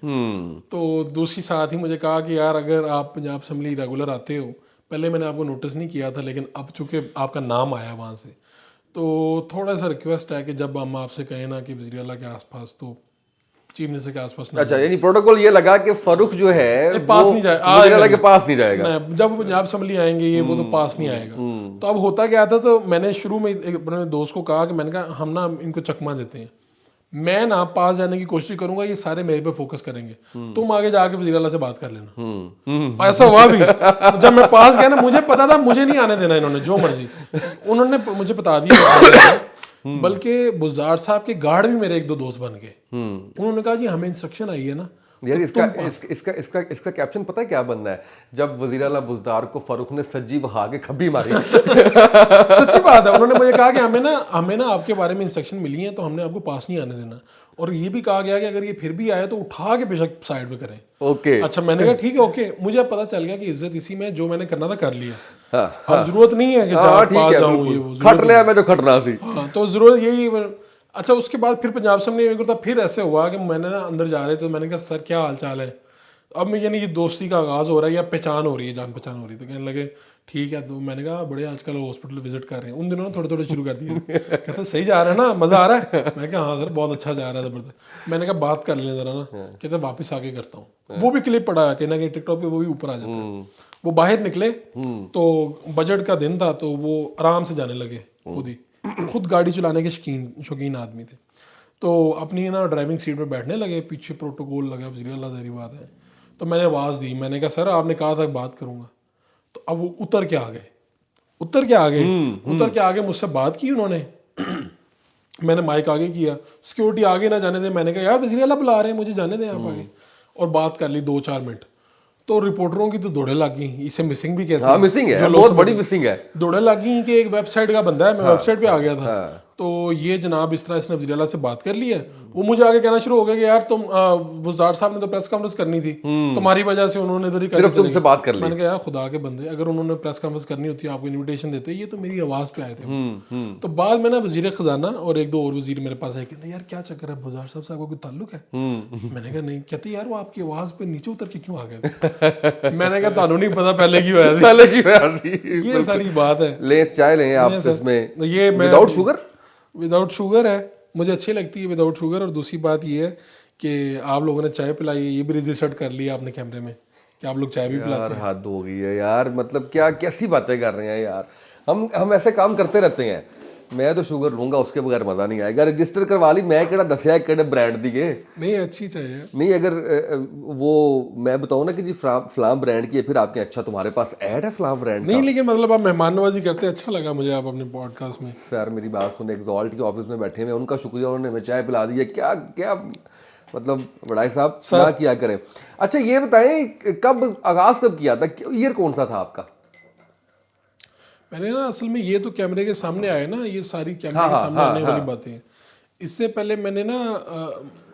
तो दूसरी साथ ही मुझे कहा कि यार अगर आप पंजाब असम्बली रेगुलर आते हो, पहले मैंने आपको नोटिस नहीं किया था, लेकिन अब चूंकि आपका नाम आया वहाँ से, तो थोड़ा सा रिक्वेस्ट है कि जब हम आपसे कहें ना कि वज़ीर आला के आसपास, तो चीफ मिनिस्टर के आसपास ना। अच्छा, यानी प्रोटोकॉल ये लगा कि फारूक जो है पास नहीं जाएगा, वज़ीर आला के पास नहीं जाएगा। जब वो पंजाब असम्बली आएंगे ये वो तो पास नहीं आएगा। तो अब होता क्या था, तो मैंने शुरू में अपने दोस्त को कहा कि मैंने कहा हम ना इनको चकमा देते हैं, मैं ना पास जाने की कोशिश करूंगा, ये सारे मेरे पे फोकस करेंगे, तुम आगे जाके वज़ीर आला से बात कर लेना। ऐसा हुआ भी। तो जब मैं पास गया ना, मुझे पता था मुझे नहीं आने देना इन्होंने, जो मर्जी उन्होंने मुझे बता दिया। बल्कि बुज़ार साहब के गार्ड भी मेरे 1-2 दोस्त बन गए। उन्होंने कहा जी हमें इंस्ट्रक्शन आई है ना, यार इसका कैप्शन पता है क्या बनना है? जब वज़ीर आला बुज़दार को फारूक ने सज्जी बहा के खब्बी मारी। सच्ची बात है। उन्होंने मुझे कहा कि हमें ना आपके बारे में इंस्ट्रक्शन मिली है तो हमने आपको पास नहीं आने देना, और ये भी कहा गया कि अगर ये फिर भी आए तो उठा के बेशक साइड में करें। ओके। अच्छा, मैंने कहा ठीक है, ओके। मुझे अब पता चल गया कि इज्जत इसी में, जो मैंने करना था कर लिया। हाँ, अब जरूरत नहीं है कि पास जाऊं, ये वो खट लिया मैं जो खटना सी। हाँ, तो जरूरत यही। अच्छा, उसके बाद फिर पंजाब सामने मेरे को फिर ऐसे हुआ कि मैंने ना अंदर जा रहे थे, मैंने कहा सर क्या हाल चाल है। अब मैं यानी कि दोस्ती का आगाज हो रहा है या पहचान हो रही है, जान पहचान हो रही है, तो कहने लगे ठीक है। तो मैंने कहा बड़े आजकल हॉस्पिटल विजिट कर रहे हैं। उन दिनों ना थोड़े थोड़े शुरू कर दिए। कहते सही जा रहा है ना, मजा आ रहा है। मैं कहा हाँ सर बहुत अच्छा जा रहा है, जबरदस्त। मैंने कहा बात कर लें जरा ना। कहते वापस आके करता हूँ। वो भी क्लिप पड़ा है कहीं ना कहीं टिकटॉक पे, वो भी ऊपर आ जाता है। वो बाहर निकले तो बजट का दिन था, तो वो आराम से जाने लगे। खुद गाड़ी चलाने के शौकीन आदमी थे। तो अपनी ना ड्राइविंग सीट पे बैठने लगे, पीछे प्रोटोकॉल लगा, वज़ीर आला ज़ाहिर बात है। तो मैंने आवाज़ दी, मैंने कहा सर आपने कहा था बात करूंगा। तो अब वो उतर के आ गए मुझसे बात की उन्होंने। मैंने माइक आगे किया, सिक्योरिटी आगे ना जाने दे। मैंने कहा यार वज़ीर आला बुला रहे हैं, मुझे जाने दें आप आगे। और बात कर ली 2-4 मिनट। तो रिपोर्टरों की तो दौड़े लग गई, इसे मिसिंग भी कहते हैं। हाँ, मिसिंग है, बहुत बड़ी मिसिंग है। दौड़े लग गई कि एक वेबसाइट का बंदा है, मैं वेबसाइट पे आ गया था। तो ये जनाब इस तरह इसने वज़ीर आला से बात कर ली है। वो मुझे आगे कहना शुरू हो गया कि यार तुम वज़ार साहब ने तो प्रेस कॉन्फ्रेंस करनी थी, तुम्हारी वजह से उन्होंने इधर ही सिर्फ तुमसे बात कर ली। मैंने कहा यार खुदा के बंदे, अगर उन्होंने प्रेस कॉन्फ्रेंस करनी होती आपको इन्विटेशन देते, ये तो मेरी आवाज़ पे आए थे। तो बाद में ना वज़ीर ख़जाना और एक दो और वज़ीर मेरे पास आए, कहते यार क्या चक्कर है, वज़ार साहब से आपको कोई ताल्लुक है? मैंने कहा नहीं। कहते यार वो आपकी आवाज़ पे नीचे उतर के क्यों आ गए? मैंने कहा तानू नहीं पता पहले की वजह से। ये सारी बात है। ले चाय लें आप इसमें, ये विदाउट शुगर है, मुझे अच्छी लगती है विदाउट शुगर। और दूसरी बात ये है कि आप लोगों ने चाय पिलाई, ये भी रजिस्टर्ड कर लिया आपने कैमरे में कि आप लोग चाय भी पिलाते हैं। हद हो गई है यार, मतलब क्या कैसी बातें कर रहे हैं यार। हम ऐसे काम करते रहते हैं। मैं तो शुगर लूंगा, उसके बगैर मजा नहीं आएगा। रजिस्टर करवा ली, मैं केड़ा दसिया केड़े ब्रांड दी गए नहीं, अच्छी चाहिए नहीं। अगर वो मैं बताऊं ना कि जी फलां ब्रांड की है, फिर आपके अच्छा तुम्हारे पास ऐड है फलां ब्रांड नहीं, लेकिन मतलब आप मेहमान नवाजी करते हैं, अच्छा लगा मुझे आप अपने पॉडकास्ट में। सर मेरी बात सुने, एग्जॉल्ट के ऑफिस में बैठे हुए, उनका शुक्रिया, उन्होंने हमें चाय पिला दी है। क्या क्या मतलब बड़ाई साहब ना किया करें। अच्छा ये बताएं कब आगाज कब किया था, ईयर कौन सा था आपका? मैंने ना असल में ये तो कैमरे के सामने आए ना, ये सारी कैमरे के सामने आने वाली बातें हैं। इससे पहले मैंने ना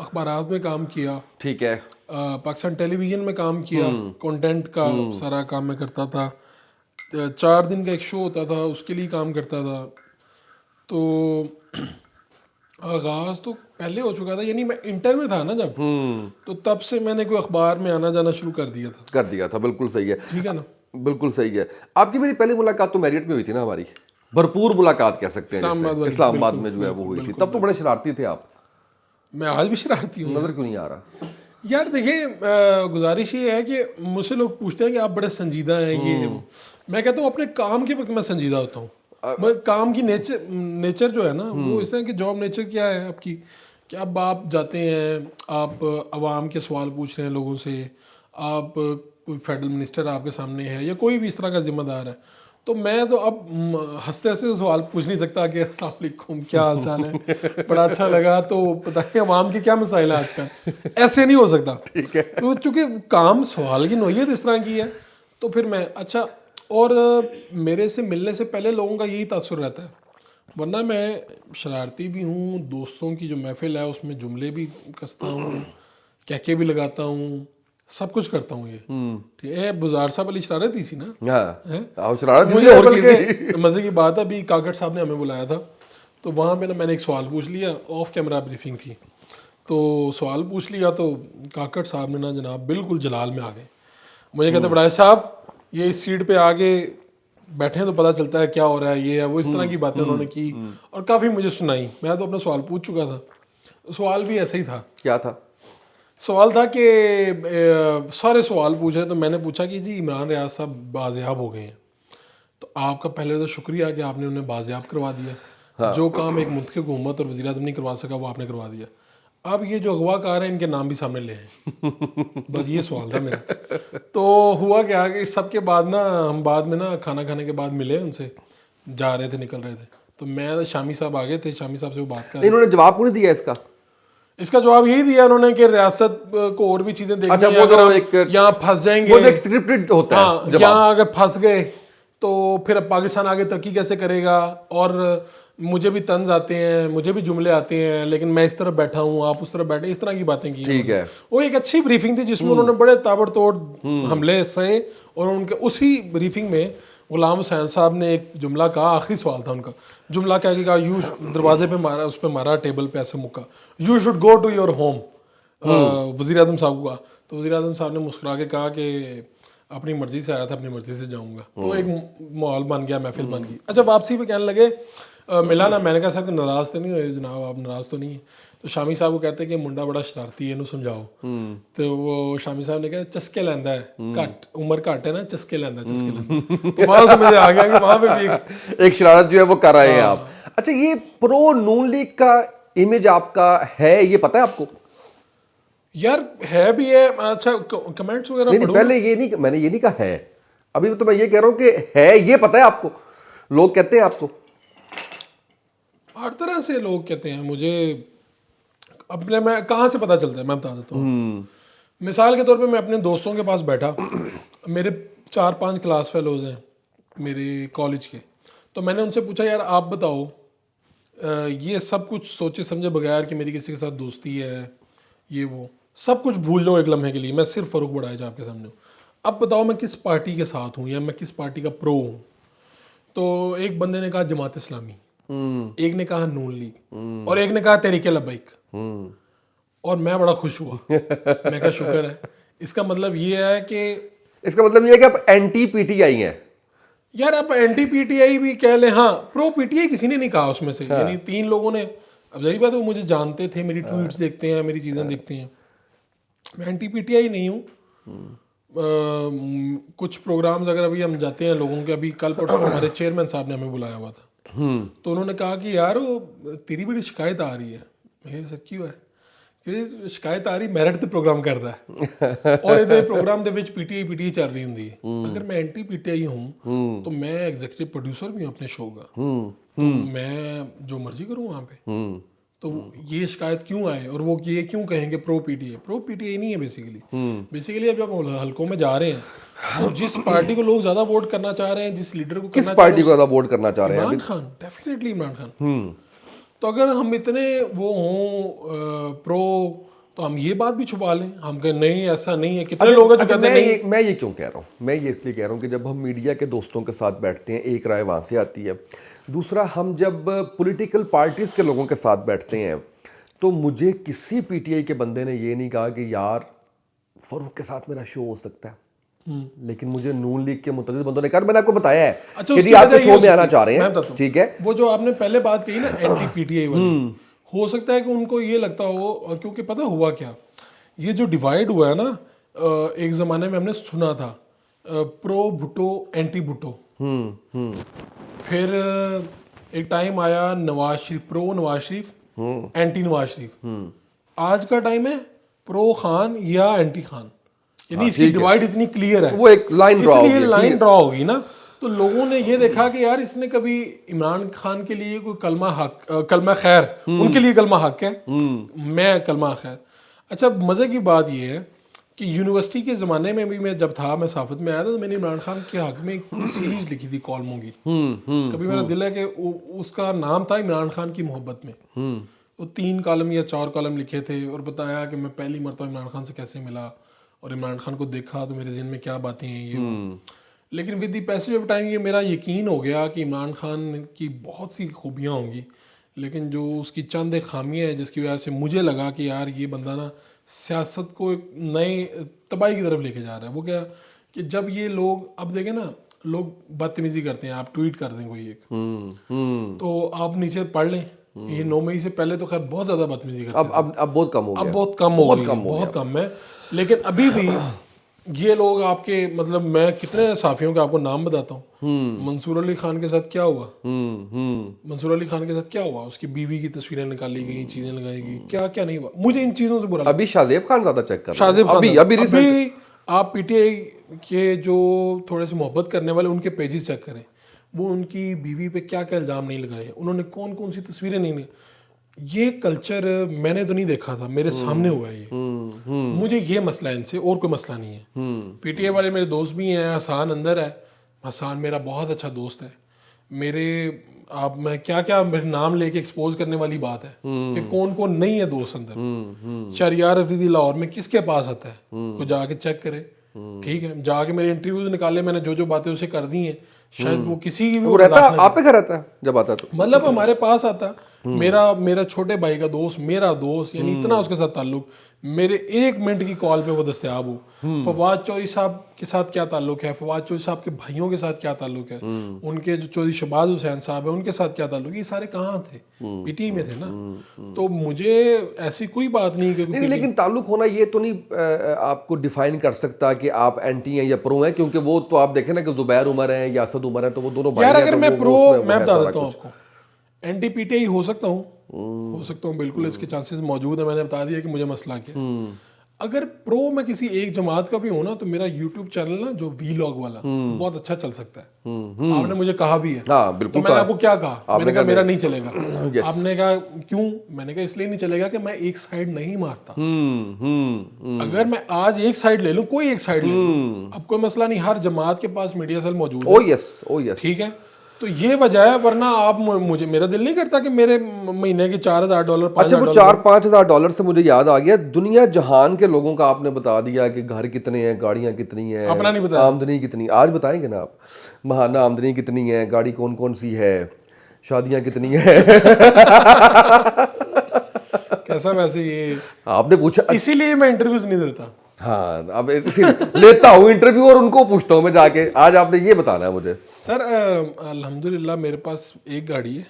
अखबारात में काम किया, ठीक है, पाकिस्तान टेलीविजन में काम किया, कंटेंट का सारा काम मैं करता था। 4 दिन का एक शो होता था, उसके लिए काम करता था। तो आगाज तो पहले हो चुका था, यानी मैं इंटर में था ना जब, तो तब से मैंने कोई अखबार में आना जाना शुरू कर दिया था। बिल्कुल सही है, ठीक है ना, बिल्कुल सही है। आपकी मेरी पहली मुलाकात तो मैरियट में हुई थी ना, हमारी भरपूर मुलाकात कह सकते हैं, इस्लामाबाद में जो है वो हुई थी। तब तो बड़े शरारती थे आप। मैं आज भी शरारती हूँ, नजर क्यों नहीं आ रहा? यार देखिए, गुजारिश ये है कि मुझसे लोग पूछते हैं कि आप बड़े संजीदा हैं, ये मैं कहता हूँ अपने काम के वक्त मैं संजीदा होता हूँ। काम की नेचर जो है ना, वो इस तरह की जॉब नेचर क्या है आपकी, कि अब आप जाते हैं, आप आवाम के सवाल पूछ रहे हैं लोगों से, आप कोई फेडरल मिनिस्टर आपके सामने है या कोई भी इस तरह का जिम्मेदार है, तो मैं तो अब हंसते हंसते सवाल पूछ नहीं सकता कि अस्सलाम वालेकुम क्या हाल चाल है, बड़ा अच्छा लगा, तो बताइए अवाम के क्या मसाइल है आजकल, ऐसे नहीं हो सकता। ठीक है, तो चूंकि काम सवाल की नोयत इस तरह की है, तो फिर मैं अच्छा, और मेरे से मिलने से पहले लोगों का यही तासुर रहता है, वरना मैं शरारती भी हूँ, दोस्तों की जो महफिल है उसमें जुमले भी कसता हूँ, कहके भी लगाता हूँ, सब कुछ करता हूँ। ये ठीक है, बुज़ार साहब वाली शरारत ही थी ना। मुझे बल्कि मज़े की बात है, अभी काकड़ साहब ने हमें बुलाया था, तो वहाँ पे ना मैंने एक सवाल पूछ लिया, ऑफ कैमरा ब्रीफिंग थी, तो सवाल पूछ लिया, तो काकड़ साहब ने ना जनाब बिल्कुल जलाल में आ गए। मुझे कहते बड़ाई साहब ये इस सीट पे आगे बैठे तो पता चलता है क्या हो रहा है, ये है वो, इस तरह की बातें उन्होंने की और काफ़ी मुझे सुनाई। मैं तो अपना सवाल पूछ चुका था, सवाल भी ऐसे ही था। क्या था सवाल? था कि सारे सवाल पूछ रहे, तो मैंने पूछा कि जी इमरान रियाज साहब बाजियाब हो गए हैं, तो आपका पहले तो शुक्रिया कि आपने उन्हें बाजियाब करवा दिया। हाँ। जो काम एक मुल्क की हुकूमत और वज़ीर आज़म नहीं करवा सका वो आपने करवा दिया। अब ये जो अगवाकार हैं इनके नाम भी सामने ले आए। बस ये सवाल था मेरा। तो हुआ क्या कि इस सब के बाद ना हम बाद में ना खाना खाने के बाद मिले उनसे, जा रहे थे, निकल रहे थे, तो मैं शामी साहब आ गए थे, शामी साहब से वो बात कर, इन्होंने जवाब क्यों नहीं दिया इसका? इसका जवाब यही दिया उन्होंने कि रियासत को और भी चीजें देखनी अच्छा, है, वो अगर जो हम एक यहाँ फंस जाएंगे, वो जो एक स्क्रिप्टेड होता है हाँ, जवाब। यहाँ अगर फंस गए तो फिर अब पाकिस्तान आगे तरक्की कैसे करेगा, और मुझे भी तंज आते हैं, मुझे भी जुमले आते हैं, लेकिन मैं इस तरफ बैठा हूँ, आप उस तरफ बैठे, इस तरह की बातें की ठीक उन्होंने। है। वो एक अच्छी ब्रीफिंग थी जिसमें उन्होंने बड़े ताबड़तोड़ हमले सहे, और उनके उसी ब्रीफिंग में गुलाम हुसैन साहब ने एक जुमला कहा, आखिरी सवाल था उनका, जुमला क्या कहा, यू दरवाजे पे मारा, उस पे मारा, टेबल पे ऐसे मुक्का, you should go to your home, वजीर आजम साहब को कहा। तो वजीर आजम साहब ने मुस्कुरा के कहा कि अपनी मर्जी से आया था, अपनी मर्जी से जाऊंगा। तो एक माहौल बन गया, महफिल बन गई। अच्छा, वापसी पे कहने लगे मिला ना, मैंने कहा सर कि नाराज तो नहीं हुए जनाब, आप नाराज तो नहीं है? तो शामी साहब को कहते हैं कि मुंडा बड़ा शरारती है, इन्हू समझाओ। तो वो शामी साहब ने कहा चस्के लैंदा है, घट उम्र घट है ना, चस्के लैंदा, चस्के लैंदा। तो वहां से मुझे आ गया कि वहां पे भी एक शरारत जो है वो कर रहे हैं आप। अच्छा, ये प्रो नून लीग का इमेज आपका है, ये पता है आपको? यार है भी है। अच्छा, कमेंट्स वगैरह नहीं, पढ़ो। पहले ये नहीं, मैंने ये नहीं कहा है, अभी तो मैं ये कह रहा हूं कि है, ये पता है आपको? लोग कहते हैं आपको? हर तरह से लोग कहते हैं मुझे, अपने मैं कहाँ से पता चलता है मैं बता देता हूँ। मिसाल के तौर पे मैं अपने दोस्तों के पास बैठा, मेरे 4-5 क्लास फेलोज हैं मेरे कॉलेज के, तो मैंने उनसे पूछा यार आप बताओ, ये सब कुछ सोचे समझे बगैर कि मेरी किसी के साथ दोस्ती है, ये वो सब कुछ भूल जाओ एक लम्हे के लिए, मैं सिर्फ फरूक बड़ाइच आपके सामने हूँ, अब बताओ मैं किस पार्टी के साथ हूँ या मैं किस पार्टी का प्रो हूँ। तो एक बंदे ने कहा जमात इस्लामी, एक ने कहा नून लीग, और एक ने कहा तहरीके लब्बैक। और मैं बड़ा खुश हुआ, मैं क्या शुक्र है। इसका मतलब ये है कि, इसका मतलब ये है कि आप एंटी पीटीआई हैं। यार आप एंटी पीटीआई भी कह लें, हाँ, प्रो पीटीआई किसी ने नहीं कहा उसमें से, यानी 3 लोगों ने। अब यही बात है, वो मुझे जानते थे, मेरी ट्वीट्स देखते हैं, मेरी चीज़ें देखते हैं। मैं एंटी पीटीआई नहीं हूँ। कुछ प्रोग्राम्स अगर अभी हम जाते हैं लोगों के, अभी कल परसों हमारे चेयरमैन साहब ने हमें बुलाया हुआ था, तो उन्होंने कहा कि यार वो तेरी बड़ी शिकायत आ रही है। मैं सच क्यों है कि शिकायत आ रही, मैरिट ਤੇ प्रोग्राम करता है और ਇਹਦੇ प्रोग्राम ਦੇ ਵਿੱਚ पीटीआई ਚੱਲ ਰਹੀ ਹੁੰਦੀ है। अगर मैं एंटी पीटीआई हूँ तो मैं एग्जीक्यूटिव प्रोड्यूसर भी हूँ अपने शो का, तो मैं जो मर्जी करूँ वहाँ पे। तो ये शिकायत क्यों आए, और वो ये क्यों कहेंगे प्रो पीटीआई नहीं है बेसिकली। अब जब हलकों में जा रहे हैं तो जिस पार्टी को लोग ज्यादा वोट करना चाह रहे हैं, जिस लीडर को किस करना पार्टी को ज्यादा वोट करना चाह रहे हैं? इमरान खान, डेफिनेटली इमरान खान। तो अगर हम इतने वो हों प्रो, तो हम ये बात भी छुपा लें, हम कहें नहीं ऐसा नहीं है। कितने लोग हैं जो कहते हैं नहीं। मैं ये क्यों कह रहा हूँ, मैं ये इसलिए कह रहा हूँ कि जब हम मीडिया के दोस्तों के साथ बैठते हैं, एक राय वहाँ से आती है, दूसरा हम जब पॉलिटिकल पार्टीज के लोगों के साथ बैठते हैं, तो मुझे किसी पीटीआई के बंदे ने ये नहीं कहा कि यार फरूक के साथ मेरा शो हो सकता है, लेकिन मुझे नून लीग के मुतल्लिक़ बंदों ने कहा, मैंने आपको बताया है अच्छा, कि आप तो शो में आना चाह रहे हैं, ठीक है। वो जो आपने पहले बात कही ना एंटी पीटीआई वाली, हो सकता है कि उनको ये लगता हो, क्योंकि पता हुआ क्या, ये जो डिवाइड हुआ है ना, एक जमाने में हमने सुना था प्रो भुट्टो एंटी भुट्टो, फिर एक टाइम आया नवाज शरीफ, प्रो नवाज शरीफ एंटी नवाज शरीफ, आज का टाइम है प्रो खान या एंटी खान, यानी इसकी डिवाइड इतनी क्लियर है, वो एक लाइन ड्रॉ इसलिए लाइन ड्रॉ होगी ना। तो लोगों ने ये देखा कि यार इसने कभी इमरान खान के लिए कोई कलमा खैर, उनके लिए कलमा हक है, मैं कलमा खैर। अच्छा, मजे की बात ये है कि यूनिवर्सिटी के ज़माने में भी मैं जब था, मैं साफत में आया था, तो मैंने इमरान खान के हक में एक पूरी सीरीज लिखी थी कॉलमों की। कभी मेरा दिल है कि उसका नाम था इमरान खान की मोहब्बत में। वो 3 कॉलम या 4 कॉलम लिखे थे और बताया कि मैं पहली मरतबा इमरान खान से कैसे मिला और इमरान खान को देखा तो मेरे जहन में क्या बातें हैं ये वो। लेकिन with the passage of time ये मेरा यकीन हो गया कि इमरान खान की बहुत सी खूबियाँ होंगी, लेकिन जो उसकी चंद एक खामियाँ हैं जिसकी वजह से मुझे लगा कि यार ये बंदा ना सियासत को एक नए तबाही की तरफ लेके जा रहा है। वो क्या कि जब ये लोग, अब देखें ना, लोग बदतमीजी करते हैं, आप ट्वीट कर दें कोई एक, तो आप नीचे पढ़ लें, ये 9 मई से पहले तो खैर बहुत ज़्यादा बदतमीजी करते हैं। अब बहुत कम हो गया, अब बहुत कम हो गई, बहुत कम है। लेकिन अभी भी ये लोग आपके, मतलब मैं कितने साफियों के आपको नाम बताता हूँ। मंसूर अली खान के साथ क्या हुआ, मंसूर अली खान के साथ क्या हुआ, उसकी बीवी की तस्वीरें निकाली गई, चीजें लगाई गई, क्या क्या नहीं हुआ। मुझे इन चीजों से बुरा अभी शाहजेब खान ज्यादा चेक कर, शाहजेब खान अभी आप पीटीआई के जो थोड़े से मोहब्बत करने वाले उनके पेजेस चेक करें, वो उनकी बीवी पे क्या क्या इल्जाम नहीं लगाए, उन्होंने कौन कौन सी तस्वीरें नहीं, ये कल्चर मैंने तो नहीं देखा था, मेरे सामने हुआ है ये। मुझे ये मसला है इनसे, और कोई मसला नहीं है। पीटीए वाले मेरे दोस्त भी हैं, हसान अंदर है, हसान मेरा बहुत अच्छा दोस्त है। मेरे आप मैं क्या क्या मेरे नाम लेके एक्सपोज करने वाली बात है कि कौन कौन नहीं है दोस्त अंदर। शरियार रफीदी लाहौर में किसके पास आता है, को जाके चेक करे, ठीक है। जाके मेरे इंटरव्यूज निकाले, मैंने जो जो बातें उसे कर दी हैं, शायद वो किसी की भी वो रहता है आप पे घर रहता है जब आता है तो? मतलब हमारे पास आता, मेरा छोटे भाई का दोस्त, मेरा दोस्त, यानी इतना उसके साथ ताल्लुक, मेरे 1 मिनट की कॉल पे वो दस्तयाब हो। फवाद चौधरी साहब के साथ क्या ताल्लुक है, फवाद चौधरी साहब के भाइयों के साथ क्या ताल्लुक है, उनके जो चौधरी शहबाज हुसैन साहब है उनके साथ क्या ताल्लुक है, ये सारे कहाँ थे, पीटी में थे ना। तो मुझे ऐसी कोई बात नहीं कि नहीं, लेकिन ताल्लुक होना ये तो नहीं आपको डिफाइन कर सकता कि आप एंटी हैं या प्रो हैं, क्योंकि वो तो आप देखें ना कि जुबैर उमर है या असद उमर है, तो वो दोनों भाई यार हैं, अगर तो मैं वो प्रो, उसमें मैं है बता सारा देता हूँ कुछ। आपको, एंटी पीटीआई हो सकता हूँ बिल्कुल, इसके चांसेस मौजूद है। मैंने बता दिया कि मुझे मसला क्या है। अगर प्रो मैं किसी एक जमात का भी हूं ना, तो मेरा यूट्यूब चैनल ना जो वीलॉग वाला तो बहुत अच्छा चल सकता है। आपने मुझे कहा भी है, हाँ तो बिल्कुल मैंने आपको क्या कहा, आपने मैंने कहा कहा मेरा नहीं चलेगा। Yes. आपने कहा क्यों, मैंने कहा इसलिए नहीं चलेगा कि मैं एक साइड नहीं मारता। अगर मैं आज एक साइड ले लूं, कोई एक साइड ले लूं, अब कोई मसला नहीं, हर जमात के पास मीडिया सेल मौजूद है। ओ यस, ओ यस, ठीक है, तो ये वजह है, वरना आप मुझे, मेरा दिल नहीं करता कि मेरे महीने के $4,000 अच्छा वो $4-5 से मुझे याद आ गया, दुनिया जहान के लोगों का आपने बता दिया कि घर कितने हैं, गाड़ियां कितनी हैं, अपना नहीं बताया। आमदनी कितनी, आज बताएंगे ना आप, महाना आमदनी कितनी है, गाड़ी कौन कौन सी है, शादियां कितनी है। कैसा वैसे ये आपने पूछा, इसीलिए मैं इंटरव्यूज नहीं देता। हाँ अब लेता हूँ इंटरव्यू और उनको पूछता हूँ मैं जाके, आज आपने ये बताना है मुझे। सर अल्हम्दुलिल्लाह मेरे पास एक गाड़ी है,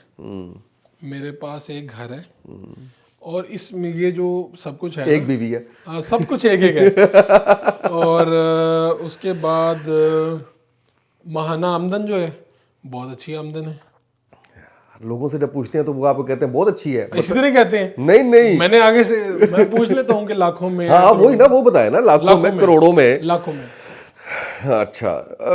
मेरे पास एक घर है, और इसमें ये जो सब कुछ है एक बीवी है, सब कुछ एक एक है। और उसके बाद माहाना आमदन जो है बहुत अच्छी आमदन है। लोगों से जब पूछते हैं तो वो आपको कहते हैं बहुत अच्छी है, इसी तरह कहते हैं। नहीं नहीं, मैंने आगे से मैं पूछ लेता हूँ कि लाखों में, हाँ वही ना, वो बताया ना, लाखों में, करोड़ों में, लाखों में। अच्छा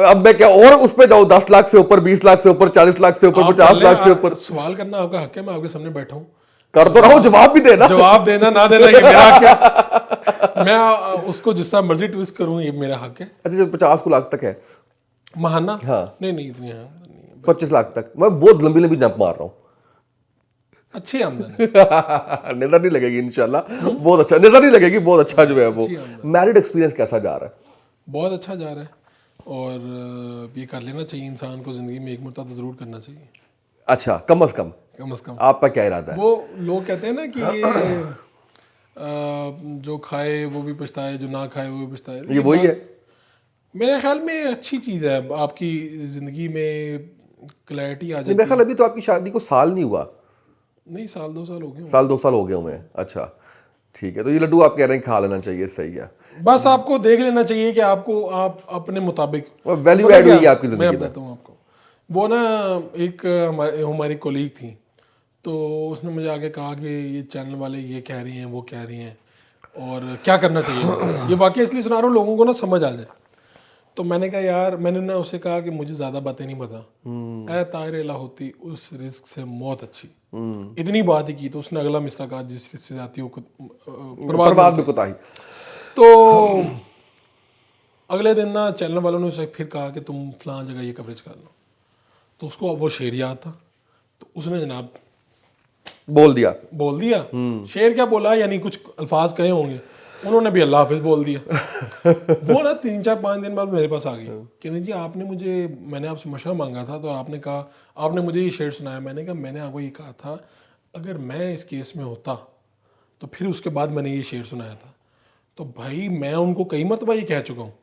अब मैं क्या और उस पे जाऊँ, 10 लाख से ऊपर, 20 लाख से ऊपर, 40 लाख से ऊपर, 50 लाख से ऊपर? सवाल करना आपका हक है, मैं आपके सामने बैठा हूँ, कर तो रहा हूँ, जवाब भी देना, जवाब देना ना देना ये मेरा हक है। मैं उसको जिस तरह मर्जी ट्विस्ट करूँ, ये मेरा हक है। अच्छा जो 50 लाख तक है महाना, हाँ, नहीं इतनी है, 25 लाख तक, मैं बहुत लंबी लंबी जंप मार रहा हूँ। अच्छी आमदन है। नजर नहीं लगेगी इंशाल्लाह, बहुत अच्छा, नजर नहीं लगेगी, बहुत अच्छा जो है वो। मैरिड एक्सपीरियंस कैसा जा रहा है? बहुत अच्छा जा रहा है, और ये कर लेना चाहिए इंसान को, जिंदगी में एक मरतबा तो जरूर करना चाहिए। अच्छा कम से कम आपका क्या इरादा है? वो लोग कहते हैं ना कि ये जो खाए वो भी पछताए, जो ना खाए वो भी पछताए, ये वही है मेरे ख्याल में अच्छी चीज़ है, आपकी ज़िंदगी में क्लैरिटी आ जाती मेरे ख्याल अभी तो आपकी शादी को साल नहीं हुआ, नहीं 1-2 साल हो गए। साल 2 साल हो गए हुए हैं, अच्छा ठीक है। तो ये लड्डू आप कह रहे हैं खा लेना चाहिए, सही है, बस आपको देख लेना चाहिए कि आपको, आप अपने मुताबिक वैल्यू ऐड हुई है आपकी मैं जिंदगी में। बताता हूँ आपको, वो ना एक हमारी कोलीग थी, तो उसने मुझे आके कहा कि ये चैनल वाले ये कह रही हैं, वो कह रही हैं, और क्या करना चाहिए। ये वाकई इसलिए सुना रहा हूँ लोगों को ना समझ आ जाए। तो मैंने कहा यार, मैंने ना उससे कहा कि मुझे ज़्यादा बातें नहीं पता, ऐ ताहिर ला होती उस रिस्क से मौत अच्छी, इतनी बात ही की। तो उसने अगला मिसरा कहा, जिस रिस्क से जाती हो बर्बाद में कोताही। तो अगले दिन ना चैनल वालों ने उसे फिर कहा कि तुम फलां जगह ये कवरेज कर लो, तो उसको अब वो शेर याद था, तो उसने जनाब बोल दिया। शेर क्या बोला, यानी कुछ अल्फाज कहे होंगे, उन्होंने भी अल्लाह हाफिज बोल दिया। वो ना 3-4-5 दिन बाद मेरे पास आ गई कि नहीं जी आपने मुझे, मैंने आपसे मशवरा मांगा था, तो आपने कहा, आपने मुझे ये शेर सुनाया। मैंने कहा मैंने आपको ये कहा था अगर मैं इस केस में होता, तो फिर उसके बाद मैंने ये शेर सुनाया था। तो भाई मैं उनको कई मरतबा ये कह चुका हूँ,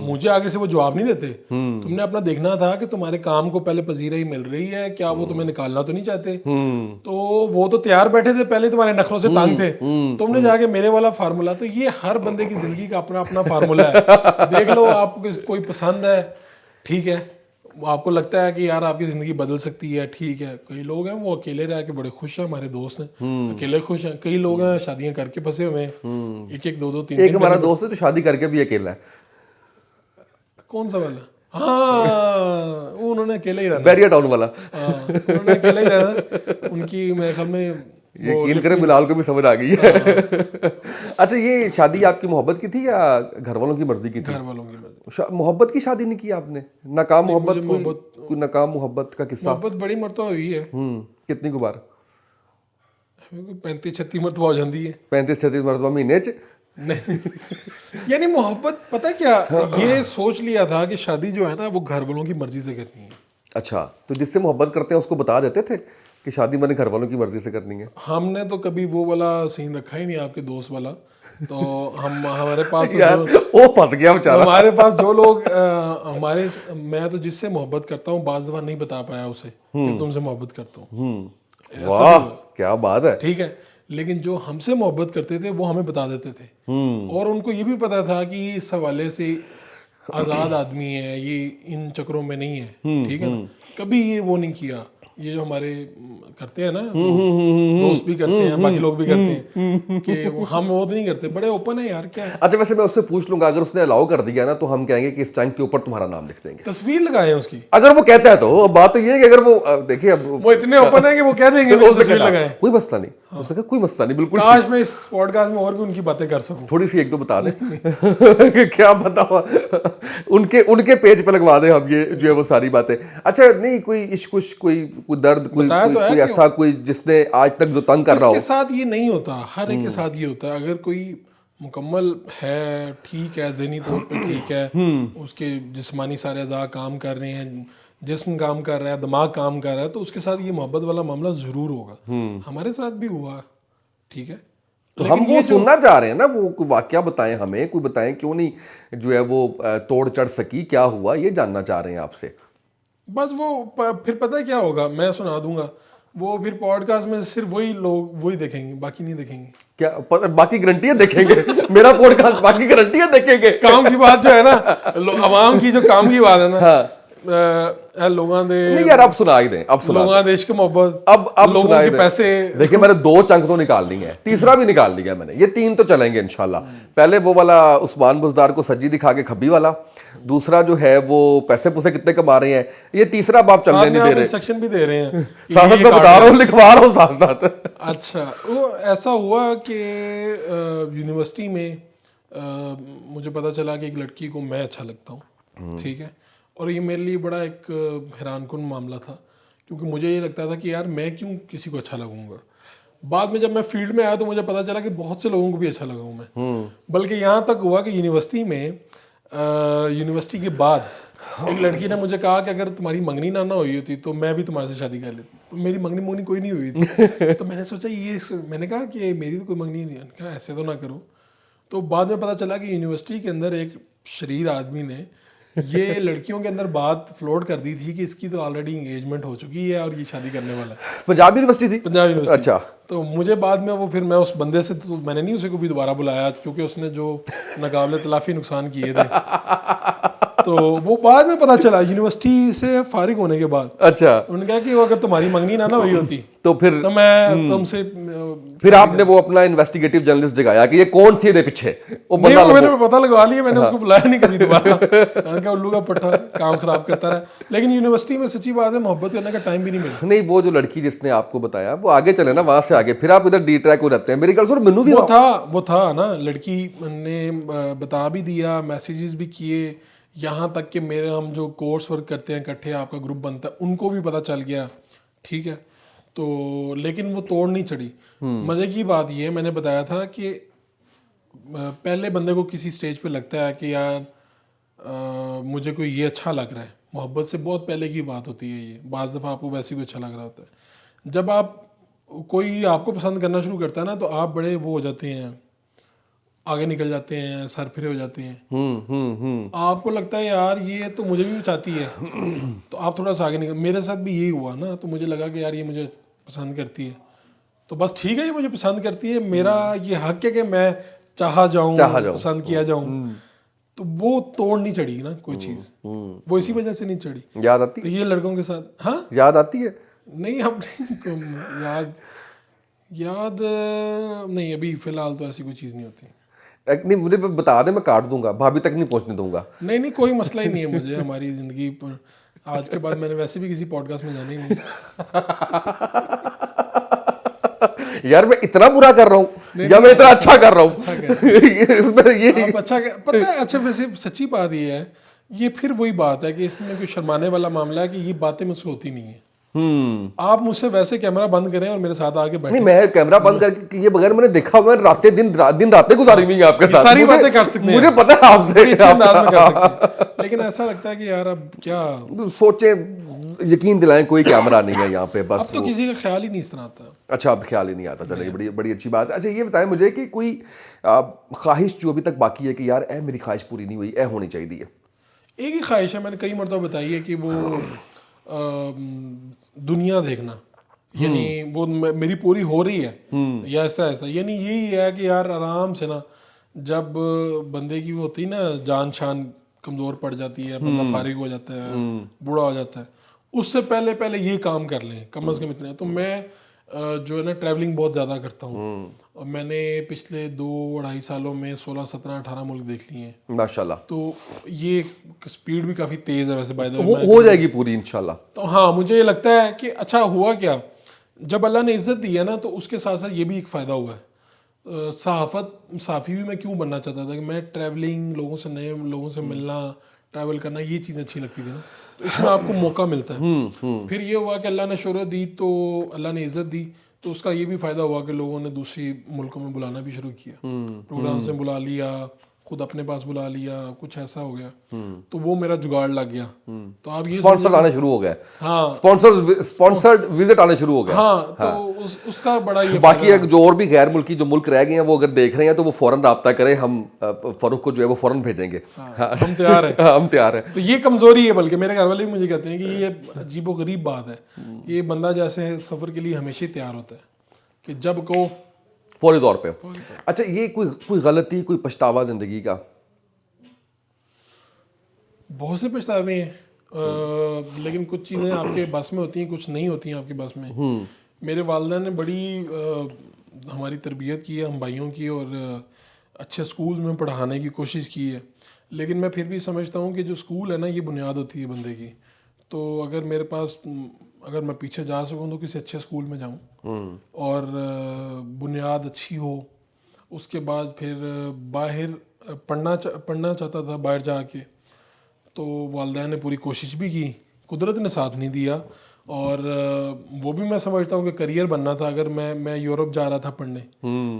मुझे आगे से वो जवाब नहीं देते। तुमने अपना देखना था कि तुम्हारे काम को पहले पजीराई मिल रही है क्या, वो तुम्हें निकालना तो नहीं चाहते। तो वो तो तैयार बैठे थे, पहले तुम्हारे नखरों से तंग थे, तुमने जाके मेरे वाला फार्मूला। तो ये हर बंदे की जिंदगी का अपना अपना फार्मूला है। देख लो, आपको कोई पसंद है, ठीक है, आपको लगता है कि यार आपकी ज़िंदगी बदल सकती है, ठीक है। कई लोग हैं वो अकेले रह के बड़े खुश हैं, हमारे दोस्त हैं अकेले खुश हैं। कई लोग हैं शादियां करके फंसे हुए हैं, 1-1, 2-2, 3-3। एक हमारा दोस्त है जो शादी करके भी अकेला है। कौन सा वाला? हाँ, उन्होंने अकेले ही रहना, बैरिया टाउन वाला। हाँ उन्होंने अकेले ही रहना। उनकी मेरे ख्याल में यकीन करें बिलाल को भी समझ आ गई है। अच्छा, ये शादी आपकी मोहब्बत की थी या घर वालों की मर्जी की थी? घर वालों की मर्जी। मोहब्बत की शादी नहीं की आपने? नाकाम मोहब्बत? मुझे कोई नाकाम मोहब्बत का किस्सा? मोहब्बत बड़ी मरतबा हुई है, कितनी को बार? 35-36 मरतबा हो जाती है। 35-36 मरतबा महीने च? नहीं यानी मोहब्बत पता क्या, ये सोच लिया था कि शादी जो है ना वो घर वालों की मर्जी से करनी है। अच्छा, तो जिससे मोहब्बत करते हैं उसको बता देते थे कि शादी मैंने घर वालों की मर्जी से करनी है? हमने तो कभी वो वाला सीन रखा ही नहीं, आपके दोस्त वाला। तो हमारे पास यार वो फंस गया बेचारा। हमारे पास जो लोग मैं तो जिससे मोहब्बत करता हूँ बाज़ दफा नहीं बता पाया उसे कि तुमसे मोहब्बत करता हूँ। वाह क्या बात है। ठीक है, लेकिन जो हमसे मोहब्बत करते थे वो हमें बता देते थे, और उनको ये भी पता था कि इस हवाले से आज़ाद आदमी है, ये इन चक्रों में नहीं है। ठीक है ना, कभी ये वो नहीं किया। ये जो हमारे करते हैं ना, दोस्त भी करते हैं, बाकी लोग भी करते हैं, कि हम वो नहीं करते, बड़े ओपन है यार, क्या है। अच्छा, वैसे मैं उससे पूछ लूंगा, अगर उसने अलाउ कर दिया ना तो हम कहेंगे कि इस टैंक के ऊपर तुम्हारा नाम लिख देंगे, तस्वीर लगाए उसकी। अगर वो कहता है तो। अब बात तो ये है कि अगर वो देखिए, अब वो इतने ओपन है कि वो कह देंगे तस्वीर लगाए, कोई मसला नहीं। उसने कहा कोई मसला नहीं, बिल्कुल। काश मैं इस पॉडकास्ट में और भी उनकी बातें कर सकूं। थोड़ी सी एक दो बता दे क्या पता हुआ उनके पेज पे लगवा दे हम ये जो है वो सारी बातें। अच्छा, नहीं कोई इश्क कोई दर्द, कोई ऐसा, कोई जिसने आज तक जो तंग कर रहा हो? इसके साथ ये नहीं होता, हर एक के साथ ये होता है। अगर कोई मुकम्मल है, ठीक है, ज़हनी तौर पे ठीक है, उसके जिस्मानी सारे अदा काम कर रहे हैं, जिस्म काम कर रहा है, दिमाग काम कर रहा है, तो उसके साथ ये मोहब्बत वाला मामला ज़रूर होगा। हमारे साथ भी हुआ, ठीक है। तो हम वो सुनना चाह रहे हैं ना, वो कोई वाकया बताएं हमें, कोई बताएं क्यों नहीं जो है वो तोड़ चढ़ सकी, क्या हुआ, ये जानना चाह रहे हैं आपसे। बस वो फिर पता है क्या होगा, मैं सुना दूंगा। वो फिर पॉडकास्ट में सिर्फ वही लोग वही देखेंगे, बाकी नहीं देखेंगे। क्या बाकी गारंटी है देखेंगे? मेरा पॉडकास्ट बाकी गारंटी है देखेंगे? काम की बात जो है ना, अवाम की जो काम की बात है ना, हाँ। लोगों दे नहीं यार, अब सुना ही दें, अब सुना लोगों देश की मोहब्बत, अब लोगों सुना ही के दें। पैसे। देखिए, मैंने 2 चंक तो निकालनी है, तीसरा भी निकाल लिया मैंने, ये 3 तो चलेंगे इंशाल्लाह। पहले वो वाला उस्मान बुजदार को सज्जी दिखा के खब्बी वाला, दूसरा जो है वो पैसे पुसे कितने कमा रहे हैं, ये तीसरा बाप चलने नहीं दे रहे। सेक्शन भी दे रहे हैं साथ में बता रहा हूँ, लिखवा रहा हूँ साथ साथ। अच्छा, वो ऐसा हुआ कि यूनिवर्सिटी में मुझे पता चला कि एक लड़की को मैं अच्छा लगता हूँ, ठीक है। और ये मेरे लिए बड़ा एक हैरानकुन मामला था, क्योंकि मुझे ये लगता था कि यार मैं क्यों किसी को अच्छा लगूंगा। बाद में जब मैं फील्ड में आया तो मुझे पता चला कि बहुत से लोगों को भी अच्छा लगा हूँ मैं। बल्कि यहाँ तक हुआ कि यूनिवर्सिटी के बाद एक लड़की ने मुझे कहा कि अगर तुम्हारी मंगनी ना हुई होती तो मैं भी तुम्हारे से शादी कर लेती। तो मेरी मंगनी कोई नहीं हुई थी। तो मैंने सोचा मैंने कहा कि मेरी तो कोई मंगनी नहीं है। कहा ऐसे तो ना करो। तो बाद में पता चला कि यूनिवर्सिटी के अंदर एक शरीर आदमी ने ये लड़कियों के अंदर बात फ्लोट कर दी थी कि इसकी तो ऑलरेडी एंगेजमेंट हो चुकी है और ये शादी करने वाला है। पंजाब यूनिवर्सिटी थी? पंजाब यूनिवर्सिटी। अच्छा। तो मुझे बाद में वो फिर मैं उस बंदे से तो मैंने नहीं उसे कभी दोबारा बुलाया, क्योंकि उसने जो नाकाबिले तलाफी नुकसान किए थे। तो वो बाद में पता चला यूनिवर्सिटी से फारिग होने के बाद। अच्छा। उन्होंने कहा कि वो अगर तुम्हारी मंगनी ना हुई होती तो फिर मैं तुमसे फिर आपने वो अपना इन्वेस्टिगेटिव जर्नलिस्ट जगाया कि ये कौन सी है पीछे, वो बंदा मैंने पता लगा लिया। मैंने उसको बुलाया नहीं कभी दोबारा। मैंने कहा उल्लू का पट्टा काम खराब करता रहा। लेकिन यूनिवर्सिटी में सच्ची बात है मोहब्बत करने का टाइम भी नहीं मिला। नहीं, वो जो लड़की जिसने आपको बताया वो आगे चले ना, वहां से आगे फिर आप इधर डी ट्रैक हो रहते हैं। मेरी गल सुन, मैनू भी वो था ना, लड़की ने बता भी दिया, मैसेजेस भी किए, यहाँ तक कि मेरे हम जो कोर्स वर्क करते हैं इकट्ठे, आपका ग्रुप बनता है, उनको भी पता चल गया, ठीक है। तो लेकिन वो तोड़ नहीं चढ़ी। मजे की बात ये, मैंने बताया था कि पहले बंदे को किसी स्टेज पे लगता है कि यार मुझे कोई ये अच्छा लग रहा है। मोहब्बत से बहुत पहले की बात होती है ये। बाज़ दफ़ा आपको वैसे कोई अच्छा लग रहा होता है। जब आप कोई आपको पसंद करना शुरू करता है ना, तो आप बड़े वो हो जाते हैं, आगे निकल जाते हैं, सर फिरे हो जाते हैं। आपको लगता है यार ये तो मुझे भी चाहती है। तो आप थोड़ा सा आगे निकल। मेरे साथ भी यही हुआ ना। तो मुझे लगा कि यार ये मुझे पसंद करती है, तो बस ठीक है, ये मुझे पसंद करती है, मेरा ये हक है कि मैं चाहा जाऊं, पसंद किया जाऊं। तो वो तोड़ नहीं चढ़ी ना कोई चीज, वो इसी वजह से नहीं चढ़ी। याद आती तो ये लड़कों के साथ, हाँ याद आती है? नहीं, अब याद नहीं, अभी फिलहाल तो ऐसी कोई चीज नहीं होती। नहीं, मुझे बता दे, मैं काट दूंगा, भाभी तक नहीं पहुंचने दूंगा। नहीं, कोई मसला ही नहीं है मुझे हमारी जिंदगी पर। आज के बाद मैंने वैसे भी किसी पॉडकास्ट में जाना ही नहीं। यार मैं इतना बुरा कर रहा हूँ या मैं इतना अच्छा कर रहा हूँ इसमें ये आप अच्छा पता है। अच्छा वैसे सच्ची बात ये है, ये फिर वही बात है कि इसमें कोई शर्माने वाला मामला है कि ये बातें मुझसे होती नहीं है। आप मुझसे वैसे कैमरा बंद करें और मेरे साथ आके बैठे, नहीं मैं कैमरा बंद करके ये बगैर मैंने देखा हुआ है, रातें दिन रातें गुजारी हुई हैं आपके साथ, सारी बातें कर सकते हैं, मुझे पता है आपसे अच्छे अंदाज में कर सकते हैं। लेकिन ऐसा लगता है कि यार अब क्या, सोचे यकीन दिलाएं कोई कैमरा नहीं है यहाँ पे, अब बस तो किसी का ख्याल ही नहीं इस तरह आता। अच्छा अब ख्याल ही नहीं आता। चलिए बड़ी बड़ी अच्छी बात है। अच्छा ये बताएं मुझे कि कोई ख्वाहिश जो अभी तक बाकी है कि यार ए मेरी ख्वाहिश पूरी नहीं हुई, ए होनी चाहिए। एक ही ख्वाहिश है, मैंने कई मरतबा बताई है कि वो दुनिया देखना, यानी वो मेरी पूरी हो रही है या ऐसा ऐसा, यानी यही है कि यार आराम से ना, जब बंदे की वो होती है ना जान शान कमज़ोर पड़ जाती है, बंदा फारिग हो जाता है, बूढ़ा हो जाता है, उससे पहले पहले ये काम कर लें कम से कम इतने। तो मैं जो है ना ट्रैवलिंग बहुत ज़्यादा करता हूँ, और मैंने पिछले 2-2.5 सालों में 16, 17, 18 मुल्क देख लिए हैं माशाल्लाह। तो ये स्पीड भी काफ़ी तेज़ है वैसे बाय द वे। हो जाएगी पूरी इंशाल्लाह। तो हाँ मुझे ये लगता है कि अच्छा हुआ क्या, जब अल्लाह ने इज़्ज़त दी है ना, तो उसके साथ साथ ये भी एक फ़ायदा हुआ है। सहाफ़ी भी मैं क्यों बनना चाहता था कि मैं ट्रैवलिंग, लोगों से, नए लोगों से मिलना, ट्रैवल करना, ये चीज़ अच्छी लगती थी ना, तो इसमें आपको मौका मिलता है। फिर ये हुआ कि अल्लाह ने शोहरत दी, तो अल्लाह ने इज़्ज़त दी, तो उसका ये भी फ़ायदा हुआ कि लोगों ने दूसरी मुल्कों में बुलाना भी शुरू किया, प्रोग्राम से बुला लिया, खुद अपने पास बुला लिया, कुछ ऐसा हो गया, तो वो मेरा जुगाड़ लग गया। तो आप ये स्पॉन्सर आने शुरू हो गए। हाँ स्पॉन्सर्ड विजिट आने शुरू हो गए। हाँ, तो उसका बड़ा ये बाकी एक जो और भी गैर मुल्की जो मुल्क रह गए हैं वो अगर देख रहे हैं तो वो फौरन राब्ता करें, हम फरूख को जो है वो फौरन भेजेंगे। हम तैयार हैं। हम तैयार हैं। तो ये कमजोरी है, बल्कि मेरे घर वाले भी मुझे कहते हैं कि ये अजीबो गरीब बात है, ये बंदा जैसे सफर के लिए हमेशा ही तैयार होता है कि जब को फौरी तौर पे। अच्छा ये कोई गलती, कोई पछतावा जिंदगी का? बहुत से पछतावे हैं, लेकिन कुछ चीज़ें आपके बस में होती हैं, कुछ नहीं होती हैं आपके बस में। मेरे वालिदा ने बड़ी हमारी तरबियत की है, हम भाइयों की, और अच्छे स्कूल में पढ़ाने की कोशिश की है, लेकिन मैं फिर भी समझता हूँ कि जो स्कूल है ना, ये बुनियाद होती है बंदे की। तो अगर मेरे पास, अगर मैं पीछे जा सकूँ तो किसी अच्छे स्कूल में जाऊँ और बुनियाद अच्छी हो, उसके बाद फिर बाहर पढ़ना चाहता था बाहर जाके, तो वालिदैन ने पूरी कोशिश भी की, कुदरत ने साथ नहीं दिया, और वो भी मैं समझता हूँ कि करियर बनना था। अगर मैं यूरोप जा रहा था पढ़ने,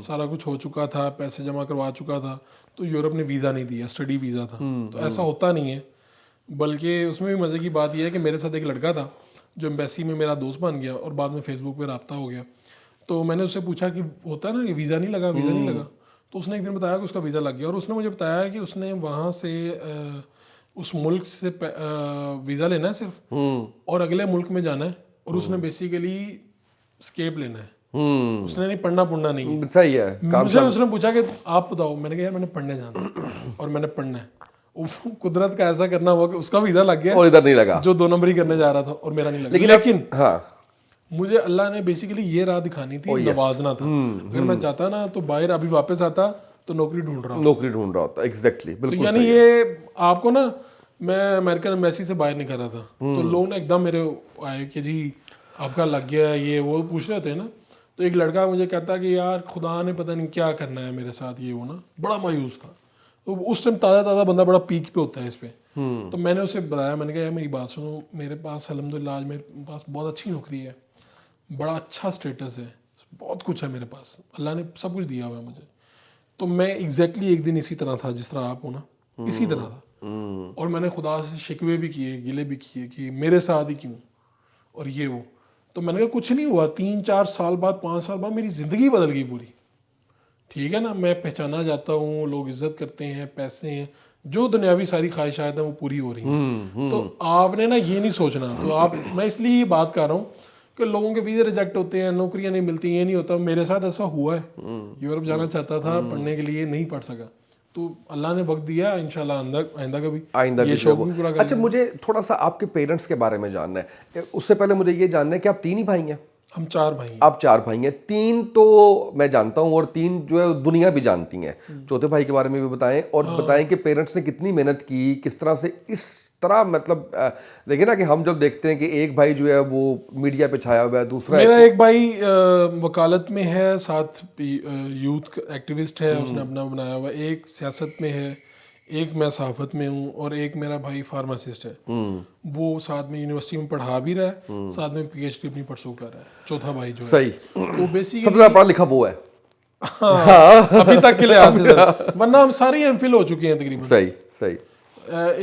सारा कुछ हो चुका था, पैसे जमा करवा चुका था, तो यूरोप ने वीज़ा नहीं दिया, स्टडी वीज़ा था। तो ऐसा होता नहीं है, बल्कि उसमें भी मज़े की बात यह है कि मेरे साथ एक लड़का था जो एम्बेसी में मेरा दोस्त बन गया, और बाद में फेसबुक पे रब्ता हो गया। तो मैंने उससे पूछा कि होता है ना कि वीज़ा नहीं लगा, वीज़ा नहीं लगा, तो उसने एक दिन बताया कि उसका वीज़ा लग गया, और उसने मुझे बताया कि उसने वहाँ से उस मुल्क से वीज़ा लेना है सिर्फ, और अगले मुल्क में जाना है, और उसने बेसिकली स्केप लेना है, उसने नहीं पढ़ना नहीं। सही है। मुझे उसने पूछा कि आप बताओ, मैंने कहा यार मैंने पढ़ने जाना और मैंने पढ़ना है। कुदरत का ऐसा करना हुआ कि उसका वीज़ा लग गया और इधर नहीं लगा, जो 2 नंबरी करने जा रहा था, और मेरा नहीं लगा। लेकिन हाँ, मुझे अल्लाह ने बेसिकली ये राह दिखानी थी, नवाजना था। अगर मैं चाहता ना तो बाहर अभी वापस आता तो नौकरी ढूंढ रहा होता। एग्जैक्टली, बिल्कुल। तो यानी ये आपको ना, मैं अमेरिकन एम्बेसी से बाहर नहीं कर रहा था, तो लोग ना एकदम मेरे आए कि जी आपका लग गया है, ये वो पूछ रहे थे ना। तो एक लड़का मुझे कहता कि यार खुदा ने पता नहीं क्या करना है मेरे साथ, ये वो ना, बड़ा मायूस था। तो उस टाइम ताज़ा बंदा बड़ा पीक पे होता है इस पे। तो मैंने उसे बताया, मैंने कहा यार मेरी बात सुनो, मेरे पास अल्हम्दुलिल्लाह आज मेरे पास बहुत अच्छी नौकरी है, बड़ा अच्छा स्टेटस है, बहुत कुछ है मेरे पास, अल्लाह ने सब कुछ दिया हुआ है मुझे। तो मैं एग्जैक्टली एक दिन इसी तरह था जिस तरह आप हो ना, इसी तरह था। और मैंने खुदा से शिकवे भी किए, गिले भी किए कि मेरे साथ ही क्यों, और ये वो। तो मैंने कहा कुछ नहीं हुआ, 3-4 साल बाद, 5 साल बाद मेरी ज़िंदगी बदल गई पूरी। ठीक है ना, मैं पहचाना जाता हूँ, लोग इज्जत करते हैं, पैसे हैं, जो दुनियावी सारी ख्वाहिशात हैं वो पूरी हो रही हैं। तो आपने ना ये नहीं सोचना। तो आप, मैं इसलिए ये बात कर रहा हूँ कि लोगों के वीज़े रिजेक्ट होते हैं, नौकरियां नहीं मिलती, ये नहीं होता। मेरे साथ ऐसा हुआ है, यूरोप जाना चाहता था पढ़ने के लिए, नहीं पढ़ सका, तो अल्लाह ने वक्त दिया, इंशाल्लाह आइंदा कभी ये शौक भी पूरा करेंगे। अच्छा मुझे थोड़ा सा आपके पेरेंट्स के बारे में जानना है। उससे पहले मुझे ये जानना है कि आप 3 ही भाई हैं? हम 4 भाई हैं। आप 4 भाई हैं, 3 तो मैं जानता हूँ और 3 जो है दुनिया भी जानती हैं। चौथे भाई के बारे में भी बताएं और बताएं कि पेरेंट्स ने कितनी मेहनत की, किस तरह से इस तरह, मतलब देखिए ना कि हम जब देखते हैं कि एक भाई जो है वो मीडिया पे छाया हुआ है, दूसरा मेरा एक भाई वकालत में है, साथ यूथ एक्टिविस्ट है, उसने अपना बनाया हुआ, एक सियासत में है, एक मैं सहाफत में हूँ और एक मेरा भाई फार्मासिस्ट है। वो साथ में यूनिवर्सिटी में पढ़ा भी रहा है, साथ में पीएचडी अपनी परसू कर रहा है। चौथा भाई जो है सही, वो बेसिकली सबसे ज्यादा पढ़ा लिखा वो है। हाँ, अभी तक के लिहाज से वरना हम सारे एमफिल हो चुके हैं तकरीबन। सही सही।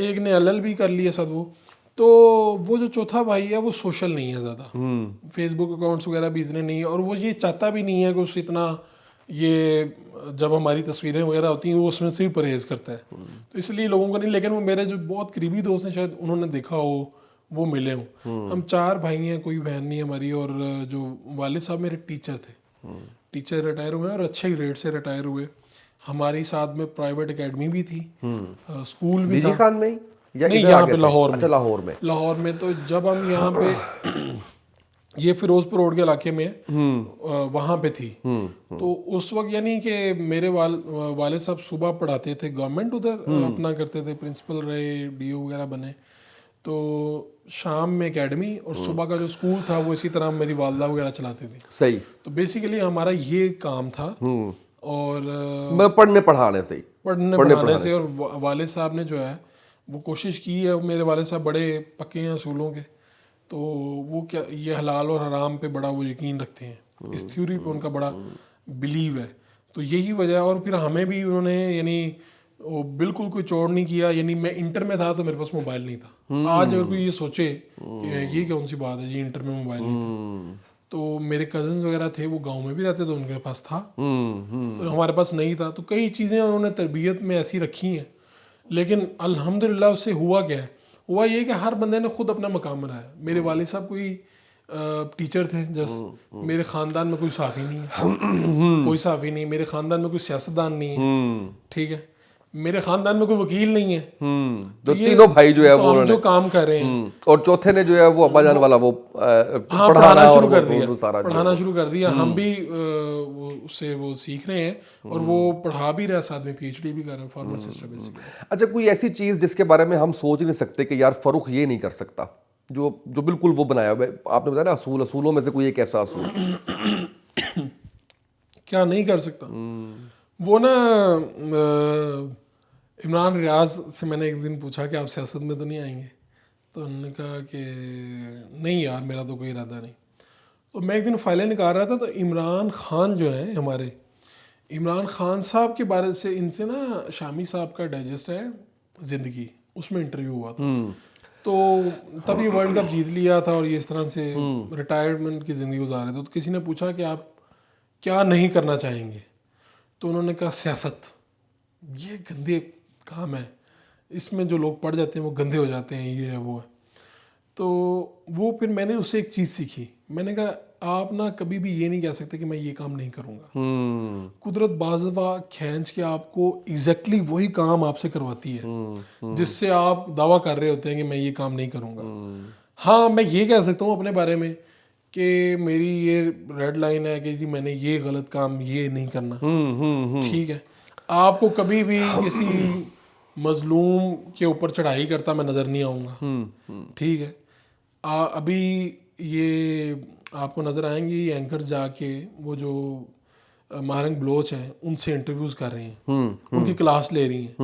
एक ने एलएलबी कर लिया साथ तो वो जो चौथा भाई है वो सोशल नहीं है ज़्यादा, फेसबुक अकाउंट्स वगैरह भी इतने नहीं है और वो ये चाहता भी नहीं है कि उससे इतना, ये जब हमारी तस्वीरें वगैरह होती हैं वो उसमें से भी परहेज़ करता है, तो इसलिए लोगों को नहीं। लेकिन वो मेरे जो बहुत करीबी दोस्त हैं, शायद उन्होंने देखा हो, वो मिले हों। हम 4 भाई हैं, कोई बहन नहीं हमारी। और जो वालिद साहब मेरे टीचर थे, टीचर रिटायर हुए और अच्छे ग्रेड से रिटायर हुए। हमारी साथ में प्राइवेट एकेडमी भी थी, स्कूल भी था। खान में या नहीं, इधर यहाँ आगे पे थे? लाहौर में। अच्छा, लाहौर में। लाहौर में तो जब हम यहाँ पे ये फिरोजपुर रोड के इलाके में वहाँ पे थी, तो उस वक्त यानी कि मेरे वालिद साहब सुबह पढ़ाते थे, गवर्नमेंट उधर अपना करते थे, प्रिंसिपल रहे, डीओ वगैरह बने। तो शाम में एकेडमी और सुबह का जो स्कूल था वो इसी तरह मेरी वालदा वगैरह चलाती थी। सही। तो बेसिकली हमारा ये काम था। और मैं पढ़ने पढ़ाने से ही, पढ़ने पढ़ाने से। और वालिद साहब ने जो है वो कोशिश की है, मेरे वालिद साहब बड़े पक्के हैं असूलों के, तो वो क्या, ये हलाल और हराम पे बड़ा वो यकीन रखते हैं, इस थ्योरी पे उनका बड़ा बिलीव है। तो यही वजह। और फिर हमें भी उन्होंने यानी वो बिल्कुल कोई चोड़ नहीं किया। यानी मैं इंटर में था तो मेरे पास मोबाइल नहीं था। आज अगर कोई ये सोचे कि ये कौन सी बात है जी, इंटर में मोबाइल नहीं था, तो मेरे कजन्स वगैरह थे वो गांव में भी रहते, तो उनके पास था, तो हमारे पास नहीं था। तो कई चीज़ें उन्होंने तरबियत में ऐसी रखी हैं। लेकिन अल्हम्दुलिल्लाह उससे हुआ क्या है, हुआ ये कि हर बंदे ने खुद अपना मकाम बनाया। मेरे वालिद साहब कोई टीचर थे, जस्ट मेरे ख़ानदान में कोई सहाफ़ी नहीं है, कोई सहाफ़ी नहीं, मेरे ख़ानदान में कोई सियासतदान नहीं है, ठीक है, मेरे ख़ानदान में कोई वकील नहीं है। तो तीनों भाई जो है तो वो हम जो काम कर रहे हैं, और चौथे ने जो है वो अब्बा जान वाला वो हाँ, पढ़ाना शुरू कर दिया, वो सारा पढ़ाना शुरू कर दिया। हम भी उससे वो सीख रहे हैं और वो पढ़ा भी रहा है, साथ में पीएचडी भी कर रहे हैं, फार्मासिस्ट है बेसिकली। अच्छा, कोई ऐसी चीज़ जिसके बारे में हम सोच नहीं सकते कि यार फरूख ये नहीं कर सकता, जो जो बिल्कुल वो बनाया हुआ है? आपने बताया ना असूल, असूलों में से कोई एक ऐसा असूल क्या नहीं कर सकता? वो ना इमरान रियाज से मैंने एक दिन पूछा कि आप सियासत में तो नहीं आएंगे, तो उन्होंने कहा कि नहीं यार, मेरा तो कोई इरादा नहीं। तो मैं एक दिन फाइलें निकाल रहा था, तो इमरान खान जो है हमारे, इमरान खान साहब के बारे से इनसे ना शामी साहब का डाइजेस्ट है ज़िंदगी, उसमें इंटरव्यू हुआ था। तो तब ये वर्ल्ड कप जीत लिया था और ये इस तरह से रिटायरमेंट की ज़िंदगी गुजार रहे थे। तो किसी ने पूछा कि आप क्या नहीं करना चाहेंगे, तो उन्होंने कहा सियासत, ये गंदे काम है, इसमें जो लोग पढ़ जाते हैं वो गंदे हो जाते हैं, ये है वो है। तो वो फिर मैंने उससे एक चीज़ सीखी। मैंने कहा आप ना कभी भी ये नहीं कह सकते कि मैं ये काम नहीं करूँगा। कुदरत बाज़वा खींच के आपको एग्जैक्टली वही काम आपसे करवाती है जिससे आप दावा कर रहे होते हैं कि मैं ये काम नहीं करूँगा। हाँ, मैं ये कह सकता हूँ अपने बारे में कि मेरी ये रेड लाइन है कि जी मैंने ये गलत काम ये नहीं करना, ठीक है। आपको कभी भी किसी मजलूम के ऊपर चढ़ाई करता मैं नज़र नहीं आऊँगा, ठीक है। अभी ये आपको नज़र आएंगे ये एंकर्स जाके वो जो माहरंग बलोच हैं उनसे इंटरव्यूज कर रहे हैं, उनकी क्लास ले रही हैं।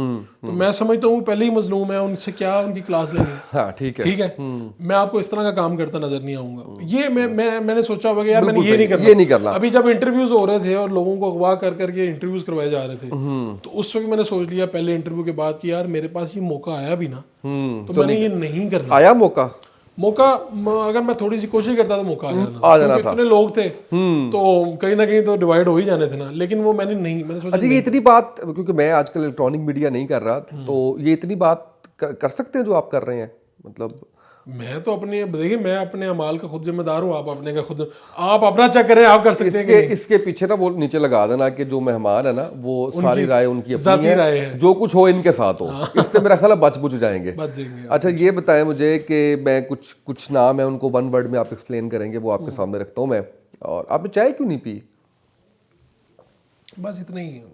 तो मैं समझता हूँ पहले ही मजलूम है, उनसे क्या उनकी क्लास लेनी है। हाँ, ठीक है, ठीक है। मैं आपको इस तरह का काम करता नजर नहीं आऊंगा। ये मैंने सोचा होगा कि यार मैंने ये नहीं करना। अभी जब इंटरव्यूज हो रहे थे और लोगों को अगवा कर करके इंटरव्यूज करवाए जा रहे थे, तो उस वक्त मैंने सोच लिया पहले इंटरव्यू के बाद कि यार मेरे पास ये मौका आया भी ना, तो मैंने ये नहीं करना। आया मौका अगर मैं थोड़ी सी कोशिश करता तो मौका आ जाना था। इतने लोग थे तो कहीं ना कहीं तो डिवाइड हो ही जाने थे ना, लेकिन वो मैंने सोचा। अच्छा, ये इतनी बात, क्योंकि मैं आजकल इलेक्ट्रॉनिक मीडिया नहीं कर रहा, तो ये इतनी बात कर सकते हैं जो आप कर रहे हैं? मतलब मैं तो अपने, देखिए मैं अपने अमाल का खुद जिम्मेदार हूँ, आप अपने का खुद, आप अपना चेक करें, आप कर सकते हैं। इसके पीछे ना वो नीचे लगा देना कि जो मेहमान है ना वो सारी राय उनकी अपनी है, जो कुछ हो इनके साथ हो। इससे मेरा ख्याल है बच जाएंगे। अच्छा, ये बताएं मुझे कि मैं कुछ नाम है उनको वन वर्ड में आप एक्सप्लेन करेंगे, वो आपके सामने रखता हूँ मैं। और आपने चाय क्यों नहीं पी? बस इतना ही है,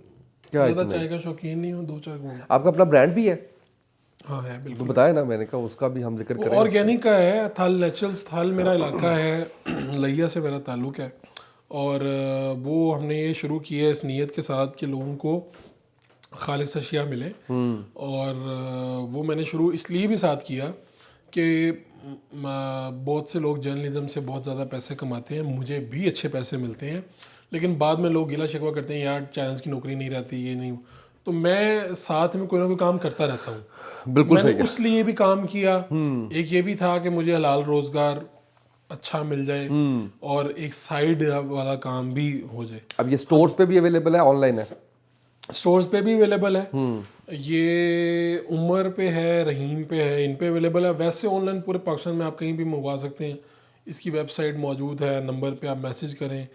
क्या ज़्यादा चाय का शौकीन नहीं हूँ, 2-4 घूम। आपका अपना ब्रांड भी है? हाँ है बिल्कुल। तो बताया ना, मैंने कहा उसका भी हम जिक्र करें। ऑर्गेनिक का है, थल नेचुरल्स थल मेरा इलाका है, लैया से मेरा ताल्लुक़ है। और वो हमने ये शुरू किया है इस नीयत के साथ कि लोगों को खालिस अशिया मिले। और वो मैंने शुरू इसलिए भी साथ किया कि बहुत से लोग जर्नलिज्म से बहुत ज़्यादा पैसे कमाते हैं, मुझे भी अच्छे पैसे मिलते हैं, लेकिन बाद में लोग गिला शिकवा करते हैं यार चैनल्स की नौकरी नहीं रहती, ये नहीं। तो मैं साथ में कोई ना कोई काम करता रहता हूँ। बिल्कुल मैंने सही है। उस लिए भी काम किया। एक ये भी था कि मुझे हलाल रोजगार अच्छा मिल जाए और एक साइड वाला काम भी हो जाए। अब ये स्टोर्स पे भी अवेलेबल है, ऑनलाइन है? स्टोर्स पे भी अवेलेबल है, ये उमर पे है, रहीम पे है, इन पे अवेलेबल है। वैसे ऑनलाइन पूरे पाकिस्तान में आप कहीं भी मंगवा सकते हैं। इसकी वेबसाइट मौजूद है, नंबर पे आप मैसेज करें,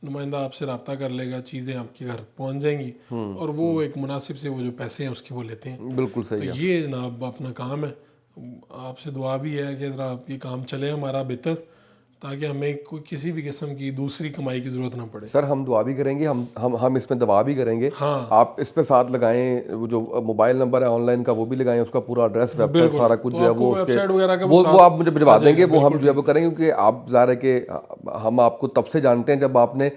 नुमाइंदा आपसे रब्ता कर लेगा, चीज़ें आपके घर पहुंच जाएंगी और वो एक मुनासिब से वो जो पैसे हैं उसके वो लेते हैं। बिल्कुल तो सही है। ये जनाब अपना काम है। आपसे दुआ भी है कि ज़रा ये काम चले हमारा बेहतर, ताकि हमें कोई किसी भी किस्म की दूसरी कमाई की ज़रूरत ना पड़े। सर हम दुआ भी करेंगे, हम इसमें दवा भी करेंगे। हाँ आप इस पे साथ लगाएं, वो जो मोबाइल नंबर है ऑनलाइन का वो भी लगाएं, उसका पूरा एड्रेस, वेबसाइट, बिल्कुल। सारा कुछ तो जो है आपको वो उसके वेबसाइट वगैरह का वो साथ आप मुझे भिजवा आ जाएगा, देंगे, वो हम बिल्कुल जो है वो करेंगे। क्योंकि आप ज़ाहिर है कि हम आपको तब से जानते हैं जब आपने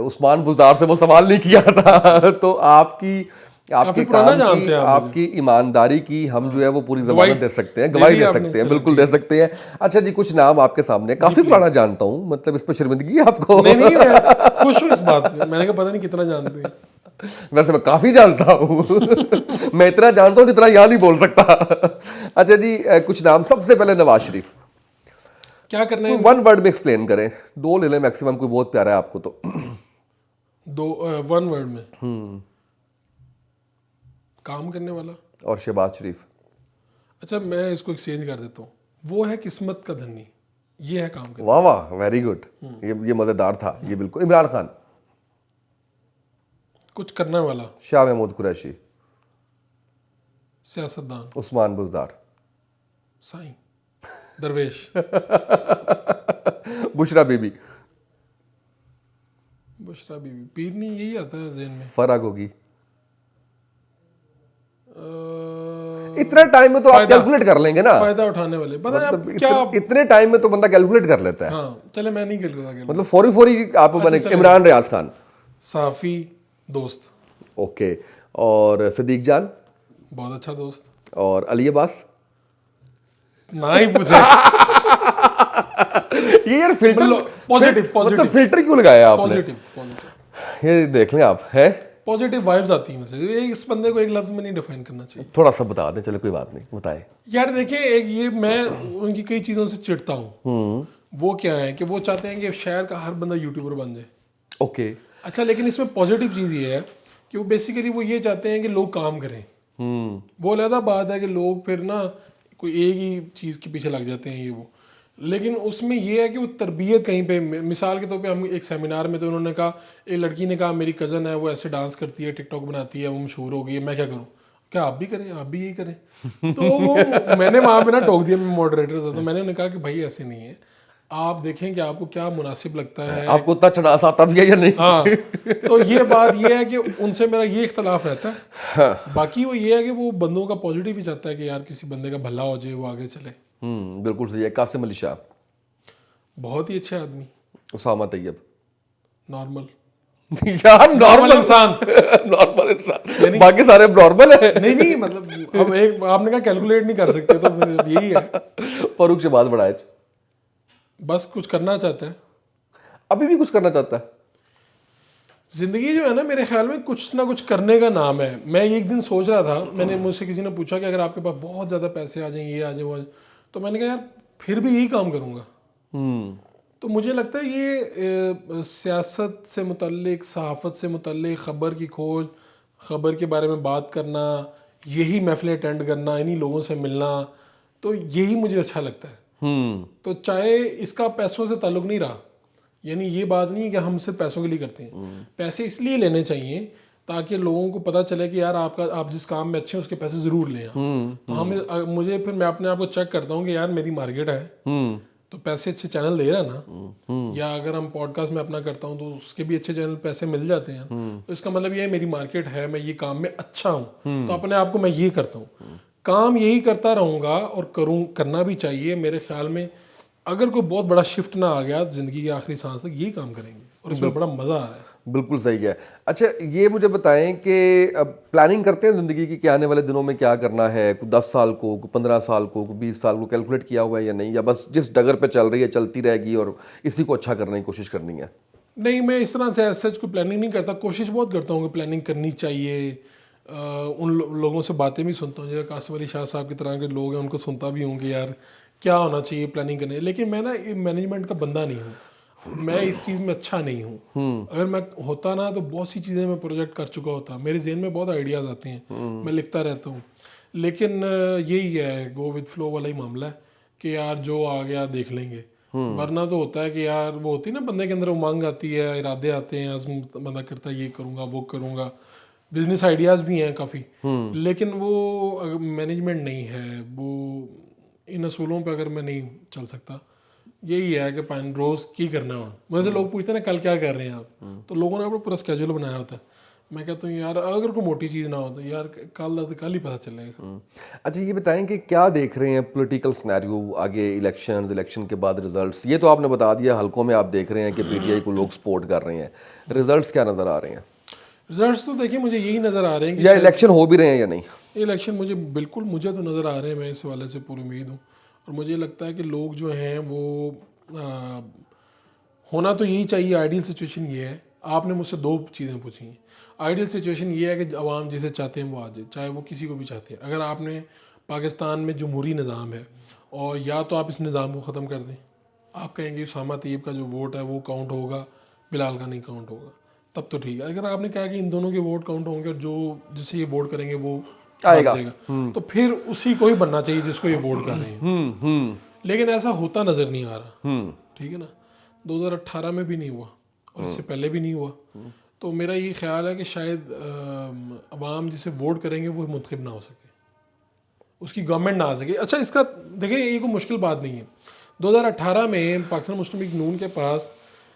उस्मान बुज़दार से वो सवाल नहीं किया था। तो आपके पुराना काम जानते की, हैं आप मुझे। आपकी ईमानदारी की हम जो है वो पूरी गवाही जमानत दे सकते हैं, दे गवाही दी दे आपने, सकते हैं, चलो बिल्कुल दे सकते हैं। अच्छा जी, कुछ नाम आपके सामने, काफ़ी पुराना जानता हूँ, मतलब इस पर शर्मिंदगी है आपको? नहीं नहीं, मैं खुश हूँ इस बात में। मैंने कहा पता नहीं कितना जानते हैं। वैसे मैं काफी जानता हूँ। मैं इतना जानता हूँ जितना यहाँ नहीं बोल सकता। अच्छा जी, कुछ नाम, सबसे पहले नवाज शरीफ। क्या करना है? वन वर्ड में एक्सप्लेन करें, 2 ले लें मैक्सिमम, कोई बहुत प्यारा है आपको तो। वन वर्ड में काम करने वाला। और शहबाज शरीफ। अच्छा मैं इसको एक्सचेंज कर देता हूँ, वो है किस्मत का धनी, ये है काम करने। वाह वाह, वेरी गुड, ये मजेदार था ये, बिल्कुल। इमरान खान। कुछ करने वाला। शाह महमूद कुरैशी। सियासतदान। उस्मान बुज़दार। साईं दरवेश। बुशरा बीबी। बुशरा बीबी, पीर नहीं, यही आता है ज़हन में। फराग होगी। अ, इतना टाइम में तो आप फायदा। कैलकुलेट कर लेंगे ना, फायदा उठाने वाले, पता है आप मतलब क्या? इतने टाइम में तो बंदा कैलकुलेट कर लेता है। हाँ चले, मैं नहीं कर मतलब फौरी फौरी आप बने। चलेगा। इमरान रियाज खान। साफी दोस्त, ओके। और सदीक जान। बहुत अच्छा दोस्त। और अली अब्बास। ना ही पूछे। ये यार फिल्टर, पॉजिटिव मतलब फिल्टर क्यों लगाया आपने? पॉजिटिव पॉजिटिव ये देख लें आप, है पॉजिटिव वाइब्स आती हैं मुझे। इस बंदे को एक लफ्ज में नहीं डिफाइन करना चाहिए। थोड़ा सा बता दें, चलो कोई बात नहीं, बताएं। यार देखिए, एक ये मैं उनकी कई चीज़ों से चिढ़ता हूँ। वो क्या है कि वो चाहते हैं कि शहर का हर बंदा यूट्यूबर बन जाए। ओके। अच्छा, लेकिन इसमें पॉजिटिव चीज़ ये है कि वो बेसिकली वो ये चाहते हैं कि लोग काम करें। वो अलग बात है कि लोग फिर ना कोई एक ही चीज़ के पीछे लग जाते हैं, ये वो। लेकिन उसमें ये है कि वो तरबियत कहीं पे, मिसाल के तौर पे हम एक सेमिनार में, तो उन्होंने कहा, एक लड़की ने कहा मेरी कज़न है, वो ऐसे डांस करती है, टिकटॉक बनाती है, वो मशहूर हो गई है, मैं क्या करूँ? क्या आप भी करें, आप भी यही करें? तो वो मैंने वहाँ पे ना टोक दिया, मैं मॉडरेटर था, तो मैंने उन्हें कहा कि भाई ऐसे नहीं है, आप देखें कि आपको क्या मुनासिब लगता है। आपको उतना चढ़ास आता भी है या नहीं? हाँ, तो ये बात ये है कि उनसे मेरा ये इख्तलाफ रहता है। हाँ। बाकी वो ये है कि वो बंदों का पॉजिटिव ही चाहता है कि यार किसी बंदे का भला हो जाए, वो आगे चले। बिल्कुल सही है। कासिम अली शाह। बहुत ही अच्छे आदमी। उसामा तैयब। नॉर्मल यार नॉर्मल इंसान। नॉर्मल इंसान, बाकी सारे नॉर्मल है। नहीं नहीं, मतलब हम एक, आपने कहा कैलकुलेट नहीं कर सकते, तो फिर यही है। फरूक शहबाज बड़ाइच। बस कुछ करना चाहता है, अभी भी कुछ करना चाहता है। जिंदगी जो है ना, मेरे ख्याल में कुछ ना कुछ करने का नाम है। मैं एक दिन सोच रहा था, मैंने, मुझसे किसी ने पूछा कि अगर आपके पास बहुत ज़्यादा पैसे आ जाएं, ये आ जाए, वो आ जाए, तो मैंने कहा यार फिर भी यही काम करूँगा। तो मुझे लगता है ये सियासत से मुतल्लिक, सहाफ़त से मुतल्लिक, ख़बर की खोज, ख़बर के बारे में बात करना, यही महफ़िलें अटेंड करना, इन्हीं लोगों से मिलना, तो यही मुझे अच्छा लगता है। तो चाहे इसका पैसों से ताल्लुक़ नहीं रहा, यानी ये बात नहीं है कि हम सिर्फ पैसों के लिए करते हैं। पैसे इसलिए लेने चाहिए ताकि लोगों को पता चले कि यार आप जिस काम में अच्छे हैं उसके पैसे ज़रूर लें। तो मुझे फिर मैं अपने आप को चेक करता हूँ कि यार मेरी मार्केट है, तो पैसे अच्छे चैनल दे रहा है ना, या अगर हम पॉडकास्ट में अपना करता हूँ तो उसके भी अच्छे चैनल पैसे मिल जाते हैं, तो इसका मतलब ये है मेरी मार्केट है, मैं ये काम में अच्छा हूँ, तो अपने आप को मैं ये करता हूँ, काम यही करता रहूँगा और करना भी चाहिए मेरे ख्याल में। अगर कोई बहुत बड़ा शिफ्ट ना आ गया ज़िंदगी के आखिरी सांस तक यही काम करेंगे और इसमें बड़ा मज़ा आ रहा है। बिल्कुल सही है। अच्छा, ये मुझे बताएं कि अब प्लानिंग करते हैं ज़िंदगी की कि आने वाले दिनों में क्या करना है, कोई 10 साल को, कोई 15 साल को, कोई 20 साल को कैलकुलेट किया हुआ है या नहीं, या बस जिस डगर पे चल रही है चलती रहेगी और इसी को अच्छा करने की कोशिश करनी है? नहीं, मैं इस तरह से सच कोई प्लानिंग नहीं करता, कोशिश बहुत करता हूँ कि प्लानिंग करनी चाहिए। लोगों से बातें भी सुनता हूँ, जैसे कासिम अली शाह साहब की तरह के लोग हैं, उनको सुनता भी हूँ कि यार क्या होना चाहिए प्लानिंग करने, लेकिन मैं ना मैनेजमेंट का बंदा नहीं हूँ, मैं इस चीज़ में अच्छा नहीं हूँ। अगर मैं होता ना तो बहुत सी चीज़ें मैं प्रोजेक्ट कर चुका होता, मेरे जहन में बहुत आइडियाज़ आते हैं, मैं लिखता रहता हूँ, लेकिन यही है, गो विद फ्लो वाला ही मामला है कि यार जो आ गया देख लेंगे। वरना तो होता है कि यार वो होती है ना, बंदे के अंदर उमंग आती है, इरादे आते हैं, आज़म बंदा करता है ये करूँगा वो करूँगा, बिजनेस आइडियाज़ भी हैं काफ़ी, लेकिन वो मैनेजमेंट नहीं है, वो इन असूलों पे अगर मैं नहीं चल सकता। यही है कि रोज़ की करना है। मुझे लोग पूछते हैं ना कल क्या कर रहे हैं आप, तो लोगों ने अपना पूरा स्केड्यूल बनाया होता है, मैं कहता हूँ यार अगर कोई मोटी चीज़ ना हो तो यार कल ही पता चलेगा। अच्छा, ये बताएं कि क्या देख रहे हैं पॉलिटिकल सिनेरियो आगे, इलेक्शन के बाद रिजल्ट्स? ये तो आपने बता दिया, हलकों में आप देख रहे हैं कि पीटीआई को लोग सपोर्ट कर रहे हैं, रिजल्ट्स क्या नज़र आ रहे हैं? रिजल्ट्स तो देखिए मुझे यही नज़र आ रहे हैं कि या इलेक्शन हो भी रहे हैं या नहीं? इलेक्शन मुझे तो नज़र आ रहे हैं, मैं इस वाले से पूरी उम्मीद हूँ, और मुझे लगता है कि लोग जो हैं वो होना तो यही चाहिए। आइडियल सिचुएशन ये है, आपने मुझसे दो चीज़ें पूछी हैं। आइडियल सिचुएशन ये है कि अवाम जिसे चाहते हैं वो आ जाए, चाहे वो किसी को भी चाहते हैं। अगर आपने पाकिस्तान में जमहूरी निज़ाम है और या तो आप इस निज़ाम को ख़त्म कर दें, आप कहेंगे उसामा तैयब का जो वोट है वो काउंट होगा, बिलाल का नहीं काउंट होगा, तब तो ठीक है। अगर आपने कहा कि इन दोनों के वोट काउंट होंगे और जो जिसे ये वोट करेंगे वो आएगा, तो फिर उसी को ही बनना चाहिए जिसको ये वोट कर रहे हैं। लेकिन ऐसा होता नज़र नहीं आ रहा, ठीक है ना। 2018 में भी नहीं हुआ और इससे पहले भी नहीं हुआ, तो मेरा ये ख्याल है कि शायद अवाम जिसे वोट करेंगे वो मुंतखब ना हो सके, उसकी गवर्नमेंट ना आ सके। अच्छा, इसका देखिए ये कोई मुश्किल बात नहीं है। 2018 में पाकिस्तान मुस्लिम लीग नून के पास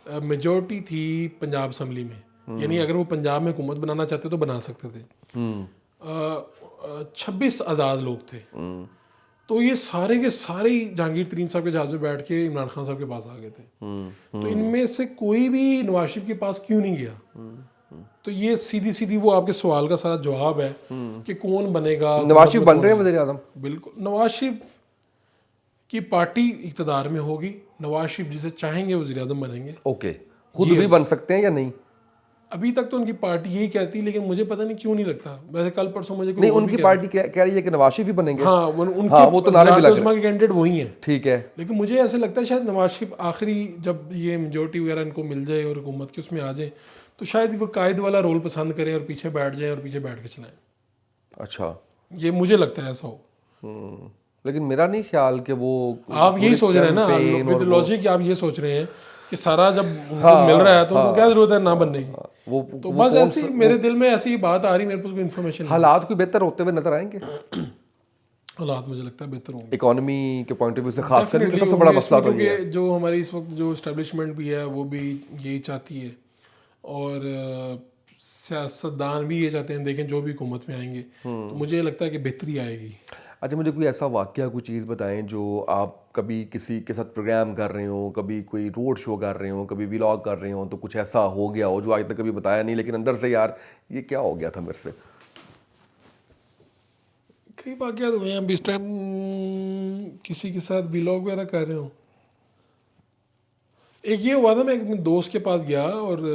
मेजॉरिटी थी पंजाब असम्बली में, यानी अगर वो पंजाब में हुकूमत बनाना चाहते तो बना सकते थे। 26 आज़ाद लोग थे, तो ये सारे के सारे ही जहांगीर तरीन साहब के जहाज में बैठ के इमरान खान साहब के पास आ गए थे। तो इनमें से कोई भी नवाज शरीफ के पास क्यों नहीं गया? तो ये सीधी सीधी वो आपके सवाल का सारा जवाब है कि कौन बनेगा। नवाज शरीफ बन रहे हैं वज़ीर आज़म? बिल्कुल, नवाज शरीफ की पार्टी इक़्तिदार में होगी, नवाज शरीफ जिसे चाहेंगे वज़ीर आज़म बनेंगे। ओके, खुद भी बन सकते हैं या नहीं? अभी तक तो उनकी पार्टी यही कहती है, लेकिन मुझे पता नहीं क्यों नहीं लगता। वैसे कल परसों मुझे नहीं, उनकी पार्टी कह रही है कि नवाज शरीफ ही बनेंगे। हाँ, हाँ, वो तो नारे भी लग रहे हैं, कैंडिडेट वही है, ठीक है। लेकिन मुझे ऐसे लगता है शायद नवाज शरीफ आखिरी जब ये मेजोरिटी वगैरह इनको मिल जाए और हुकूमत के उसमें आ जाए तो शायद वो कायद वाला रोल पसंद करें और पीछे बैठ जाएं और पीछे बैठ के चलाएं। अच्छा, ये मुझे लगता है ऐसा हो। लेकिन मेरा नहीं ख्याल कि वो, आप यही सोच रहे हैं ना विद लॉजिक, आप ये सोच रहे हैं कि सारा जब उनको मिल रहा है तो उनको क्या जरूरत है ना बनने की। वो तो बस ऐसी मेरे दिल में ऐसी बात आ रही, मेरे पास कोई इन्फॉर्मेशन। हालात कोई बेहतर होते हुए नजर आएंगे? हालात मुझे लगता है बेहतर होंगे इकोनॉमी के पॉइंट ऑफ व्यू से, खासकर क्योंकि सबसे बड़ा मसला तो ये है जो हमारी इस वक्त जो एस्टेब्लिशमेंट भी है वो भी यही चाहती है, और सियासतदान भी ये चाहते हैं, देखें जो भी हुकूमत में आएंगे तो मुझे लगता है कि बेहतरी आएगी। अच्छा, मुझे कोई ऐसा वाकया, कोई चीज़ बताएं जो आप कभी किसी के साथ प्रोग्राम कर रहे हो, कभी कोई रोड शो कर रहे हो, कभी व्लॉग कर रहे हो, तो कुछ ऐसा हो गया हो जो आज तक कभी बताया नहीं, लेकिन अंदर से यार ये क्या हो गया था मेरे से। कई वाकया हुए हैं। इस टाइम किसी के साथ व्लॉग वगैरह कर रहे हो, एक ये हुआ था, मैं एक दोस्त के पास गया और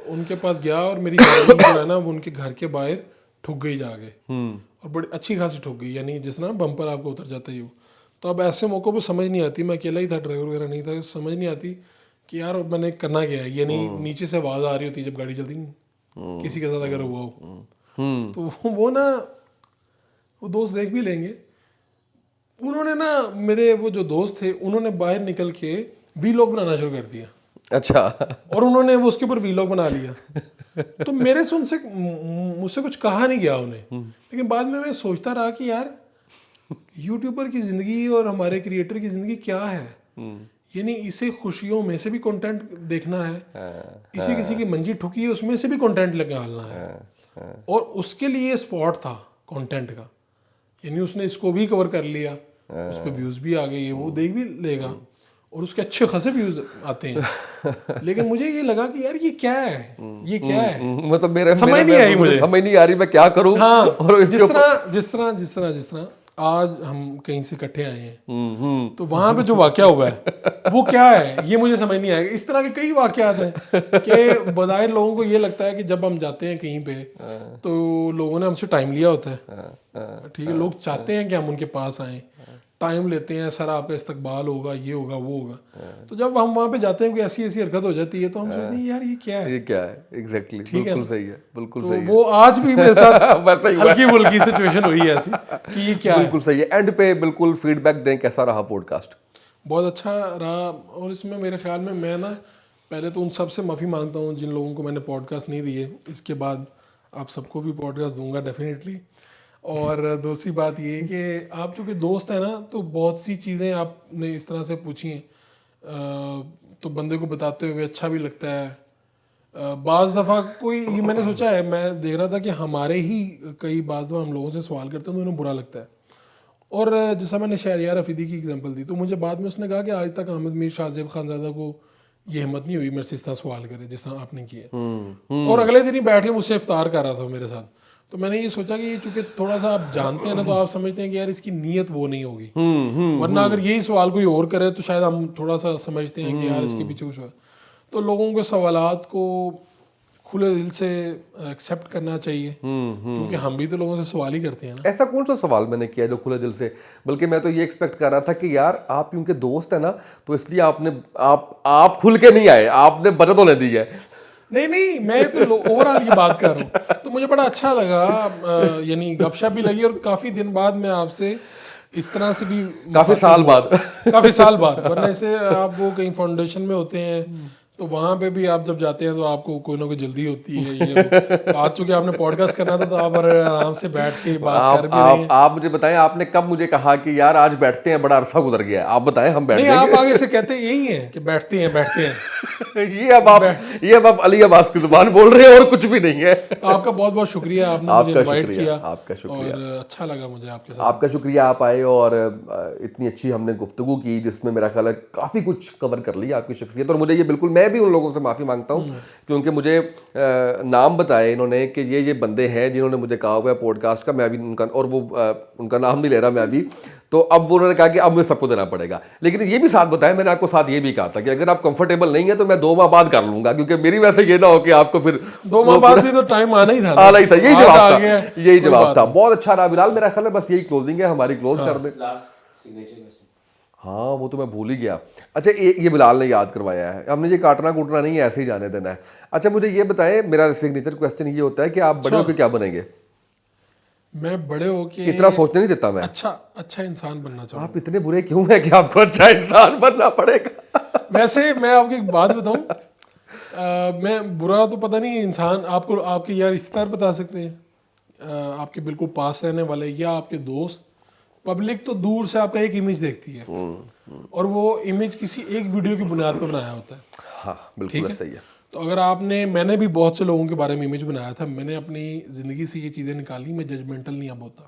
उनके पास गया और मेरी गाड़ी जो है ना वो उनके घर के बाहर ठुक गई जाके, और बड़ी अच्छी खासी ठुक गई, यानी जिस ना बम्पर आपको उतर जाता है वो। तो अब ऐसे मौक़ों पे समझ नहीं आती, मैं अकेला ही था, ड्राइवर वगैरह नहीं था, समझ नहीं आती कि यार मैंने करना क्या है। यानी नीचे से आवाज़ आ रही होती है जब गाड़ी चलती, किसी के साथ अगर हुआ हो तो वो ना वो दोस्त देख भी लेंगे। उन्होंने ना, मेरे वो जो दोस्त थे उन्होंने बाहर निकल के व्लॉग बनाना शुरू कर दिया। अच्छा। और उन्होंने वो उसके ऊपर व्लॉग बना लिया। तो मेरे से मुझसे कुछ कहा नहीं गया उन्हें, लेकिन बाद में मैं सोचता रहा कि यार यूट्यूबर की ज़िंदगी और हमारे क्रिएटर की ज़िंदगी क्या है। यानी इसे खुशियों में से भी कंटेंट देखना है, इसे किसी की मंजी ठुकी है उसमें से भी कंटेंट निकालना है, और उसके लिए स्पॉट था कंटेंट का, यानी उसने इसको भी कवर कर लिया, उस पर व्यूज भी आ गए, वो देख भी लेगा और उसके अच्छे खासे व्यूज आते हैं। लेकिन मुझे ये लगा कि यार ये क्या है, ये क्या है, मतलब मेरे समझ नहीं आई मुझे, समझ नहीं आ रही मैं क्या करूं। हाँ, और जिस तरह आज हम कहीं से इकट्ठे आए हैं तो वहां पे जो वाकया हुआ है वो क्या है ये मुझे समझ नहीं आएगा। इस तरह के कई वाकयात हैं कि बज़ाहिर लोगों को ये लगता है कि जब हम जाते हैं कहीं पे तो लोगों ने हमसे टाइम लिया होता है, ठीक है, लोग चाहते हैं कि हम उनके पास आएं, टाइम लेते हैं, सर आपका इस्तकबाल होगा, ये होगा वो होगा। तो जब हम वहाँ पे जाते हैं कोई ऐसी ऐसी हरकत हो जाती है तो हम सोचते हैं यार ये क्या है, ये क्या है एग्जैक्टली, बिल्कुल सही है, बिल्कुल सही है। वो आज भी मेरे साथ वैसा ही हुआ है। हल्की फुल्की सिचुएशन हुई है ऐसी कि ये क्या है। बिल्कुल सही है। एंड पे बिल्कुल फीडबैक दें कैसा रहा पॉडकास्ट। बहुत अच्छा रहा, और इसमें मेरे ख्याल में मैं ना पहले तो उन सब से माफ़ी मांगता हूँ जिन लोगों को मैंने पॉडकास्ट नहीं दिए, इसके बाद आप सबको भी पॉडकास्ट दूंगा डेफिनेटली। और दूसरी बात ये कि आप चूँकि दोस्त हैं ना तो बहुत सी चीज़ें आपने इस तरह से पूछी हैं तो बंदे को बताते हुए अच्छा भी लगता है। बाज़ दफ़ा कोई ये मैंने सोचा है, मैं देख रहा था कि हमारे ही कई बाज़ दफ़ा हम लोगों से सवाल करते हैं तो उन्हें बुरा लगता है। और जैसा मैंने शहरियार अफीदी की एग्जांपल दी तो मुझे बाद में उसने कहा कि आज तक अहमद मीर शाहजेब खानज़ादा को ये हिम्मत नहीं हुई मेरे से इस तरह सवाल करे जिस तरह आपने किया। और अगले दिन ही बैठ के मुझसे इफ्तार कर रहा था मेरे साथ। तो मैंने ये सोचा कि ये चूंकि थोड़ा सा आप जानते हैं ना तो आप समझते हैं कि यार इसकी नीयत वो नहीं होगी, वरना अगर यही सवाल कोई और करे तो शायद हम थोड़ा सा समझते हैं कि यार इसके पीछे कुछ है। तो लोगों के सवालात को खुले दिल से एक्सेप्ट करना चाहिए, क्योंकि हम भी तो लोगों से सवाल ही करते हैं ना। ऐसा कौन सा सवाल मैंने किया जो खुले दिल से, बल्कि मैं तो ये एक्सपेक्ट कर रहा था कि यार आप क्योंकि दोस्त है ना तो इसलिए आपने आप खुल के नहीं आए, आपने बचत होने दी है। नहीं, मैं तो ओवरऑल ये बात कर रहा हूँ तो मुझे बड़ा अच्छा लगा, यानी गपशप भी लगी, और काफ़ी दिन बाद मैं आपसे इस तरह से भी काफ़ी साल बाद वरना ऐसे आप वो कहीं फाउंडेशन में होते हैं तो वहाँ पे भी आप जब जाते हैं तो आपको कोई ना कोई जल्दी होती है। ये आज चूंकि आपने पॉडकास्ट करना था तो आप आराम से बैठ के बात कर भी रहे हैं। आप मुझे बताएं आपने कब मुझे कहा कि यार आज बैठते हैं, बड़ा अरसा गुजर गया है, आप बताएं हम बैठ नहीं, आप आगे से कहते यही है कि बैठते हैं ये अब आप अली अब्बास की जुबान बोल रहे हैं और कुछ भी नहीं है। तो आपका बहुत बहुत शुक्रिया, आपने मुझे इनवाइट किया, आपका शुक्रिया, और अच्छा लगा मुझे आपके साथ। आपका शुक्रिया, आप आए और इतनी अच्छी हमने गुफ्तगू की जिसमें मेरा ख्याल है काफ़ी कुछ कवर कर लिया आपकी शख्सियत। और मुझे ये बिल्कुल, मैं भी उन लोगों से माफ़ी मांगता हूँ क्योंकि मुझे नाम बताए इन्होंने कि ये बंदे हैं जिन्होंने मुझे कहा हुआ है पॉडकास्ट का, मैं भी उनका, और वो उनका नाम नहीं ले रहा मैं अभी, तो अब उन्होंने कहा कि अब मुझे सबको देना पड़ेगा। लेकिन ये भी साथ बताया, मैंने आपको साथ ये भी कहा था कि अगर आप कंफर्टेबल नहीं है तो मैं 2 माह बाद कर लूंगा, क्योंकि मेरी वैसे ये ना हो कि आपको फिर 2 माह बाद भी तो टाइम आना ही था, यही जवाब था। बहुत अच्छा रहा बिलाल, मेरा ख्याल है बस यही क्लोजिंग है हमारी, क्लोज कर दे। हाँ वो तो मैं भूल ही गया। अच्छा ये बिलाल ने याद करवाया है, हमने ये काटना कूटना नहीं है, ऐसे ही जाने देना है। अच्छा मुझे ये बताएं, मेरा सिग्नेचर क्वेश्चन ये होता है कि आप बड़े होकर क्या बनेंगे? मैं बड़े होके इतना सोचने नहीं देता मैं। अच्छा इंसान बनना चाहूँगा। आप इतने बुरे क्यों हैं कि आपको अच्छा इंसान बनना पड़ेगा? वैसे मैं आपको एक बात बताऊं, मैं बुरा तो पता नहीं, इंसान आपको आपके यार रिश्तेदार बता सकते हैं, आपके बिल्कुल पास रहने वाले या आपके दोस्त। पब्लिक तो दूर से आपका एक इमेज देखती है और वो इमेज किसी एक वीडियो की बुनियाद पर बनाया होता है। हाँ बिल्कुल सही है। तो अगर मैंने भी बहुत से लोगों के बारे में इमेज बनाया था, मैंने अपनी जिंदगी से ये चीजें निकाली, मैं जजमेंटल नहीं अब होता,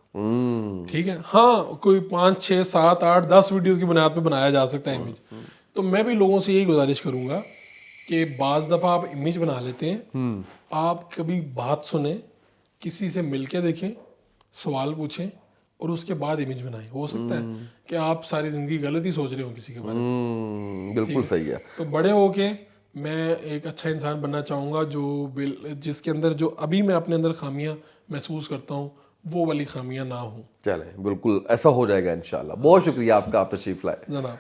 ठीक है। हाँ कोई 5, 6, 7, 8, 10 वीडियोस की बुनियाद पे बनाया जा सकता है इमेज। तो मैं भी लोगों से यही गुजारिश करूंगा कि बाज़ दफ़ा आप इमेज बना लेते हैं, आप कभी बात सुने, किसी से मिल के देखें, सवाल पूछें और उसके बाद इमेज बनाएं। हो सकता है कि आप सारी जिंदगी गलत ही सोच रहे हो किसी के बारे में। बिल्कुल सही है। तो बड़े होके मैं एक अच्छा इंसान बनना चाहूँगा जिसके अंदर जो अभी मैं अपने अंदर खामियां महसूस करता हूँ वो वाली खामियां ना हो। चले बिल्कुल ऐसा हो जाएगा इंशाल्लाह। बहुत शुक्रिया आपका, आप तशरीफ लाए जनाब।